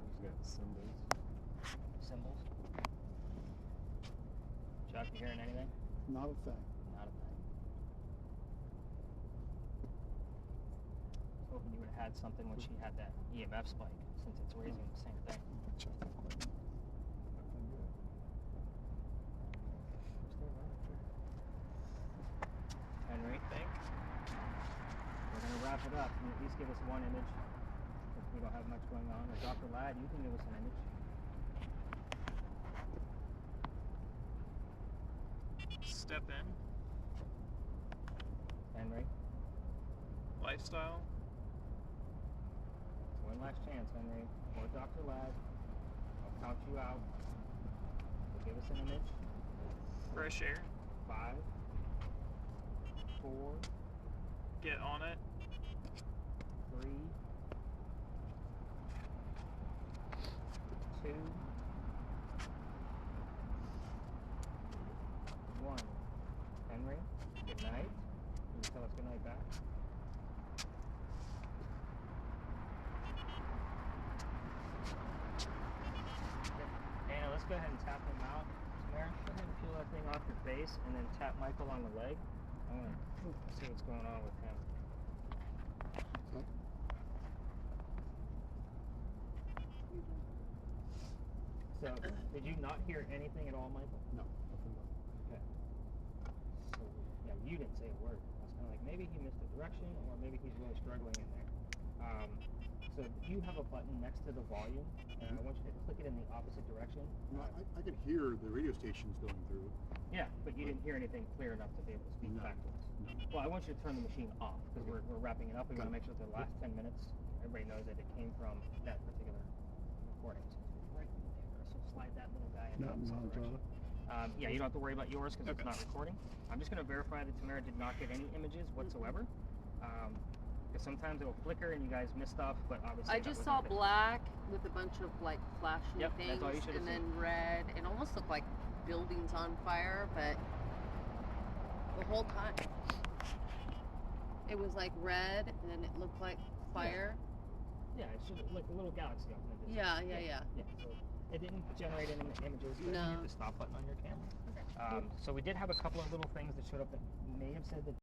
He's got symbols.
Symbols? Chuck, you hearing anything?
Not a thing.
Not a thing. I was hoping you would have had something when she had that EMF spike, since it's raising the same thing.
Check the equipment. Nothing good.
Henry,
Think.
we're going to wrap it up. Can you at least give us one image if we don't have much going on? Or Dr. Ladd, you can give us an image.
Step in.
Henry,
Lifestyle.
it's one last chance, Henry. Or Dr. Ladd. I'll count you out. So give us an image.
Fresh air.
5, 4,
Get on it.
3, 2, 1. Henry, good night. Can you tell us good night back? Anna, let's go ahead and tap him out. Tamara, go ahead and peel that thing off your face and then tap Michael on the leg. I want to see what's going on with him.
Okay.
So, did you not hear anything at all, Michael?
No, nothing good.
Okay. So, yeah, you didn't say a word. I was kind of like, maybe he missed a direction, or maybe he's really struggling in there. So you have a button next to the volume, and I want you to click it in the opposite direction.
No, I could hear the radio stations going through.
Yeah, but you didn't hear anything clear enough to be able to speak
No.
back to us.
No.
Well, I want you to turn the machine off, because we're wrapping it up. We want to make sure that the last 10 minutes, everybody knows that it came from that particular recording. So it's right there. So slide that little guy in the opposite direction. Yeah, you don't have to worry about yours because it's not recording. I'm just going to verify that Tamara did not get any images whatsoever. Because sometimes it will flicker and you guys miss stuff, but obviously
I
that
just
wasn't
saw
it.
black with a bunch of like flashing
Yep,
things,
that's all you should have
and then
seen.
red. It almost looked like buildings on fire, but the whole time it was like red, and then it looked like fire.
Yeah, it should like a little galaxy off in the distance.
Yeah.
Yeah, so it didn't generate any images, but you
No.
hit the stop button on your camera. So we did have a couple of little things that showed up that may have said that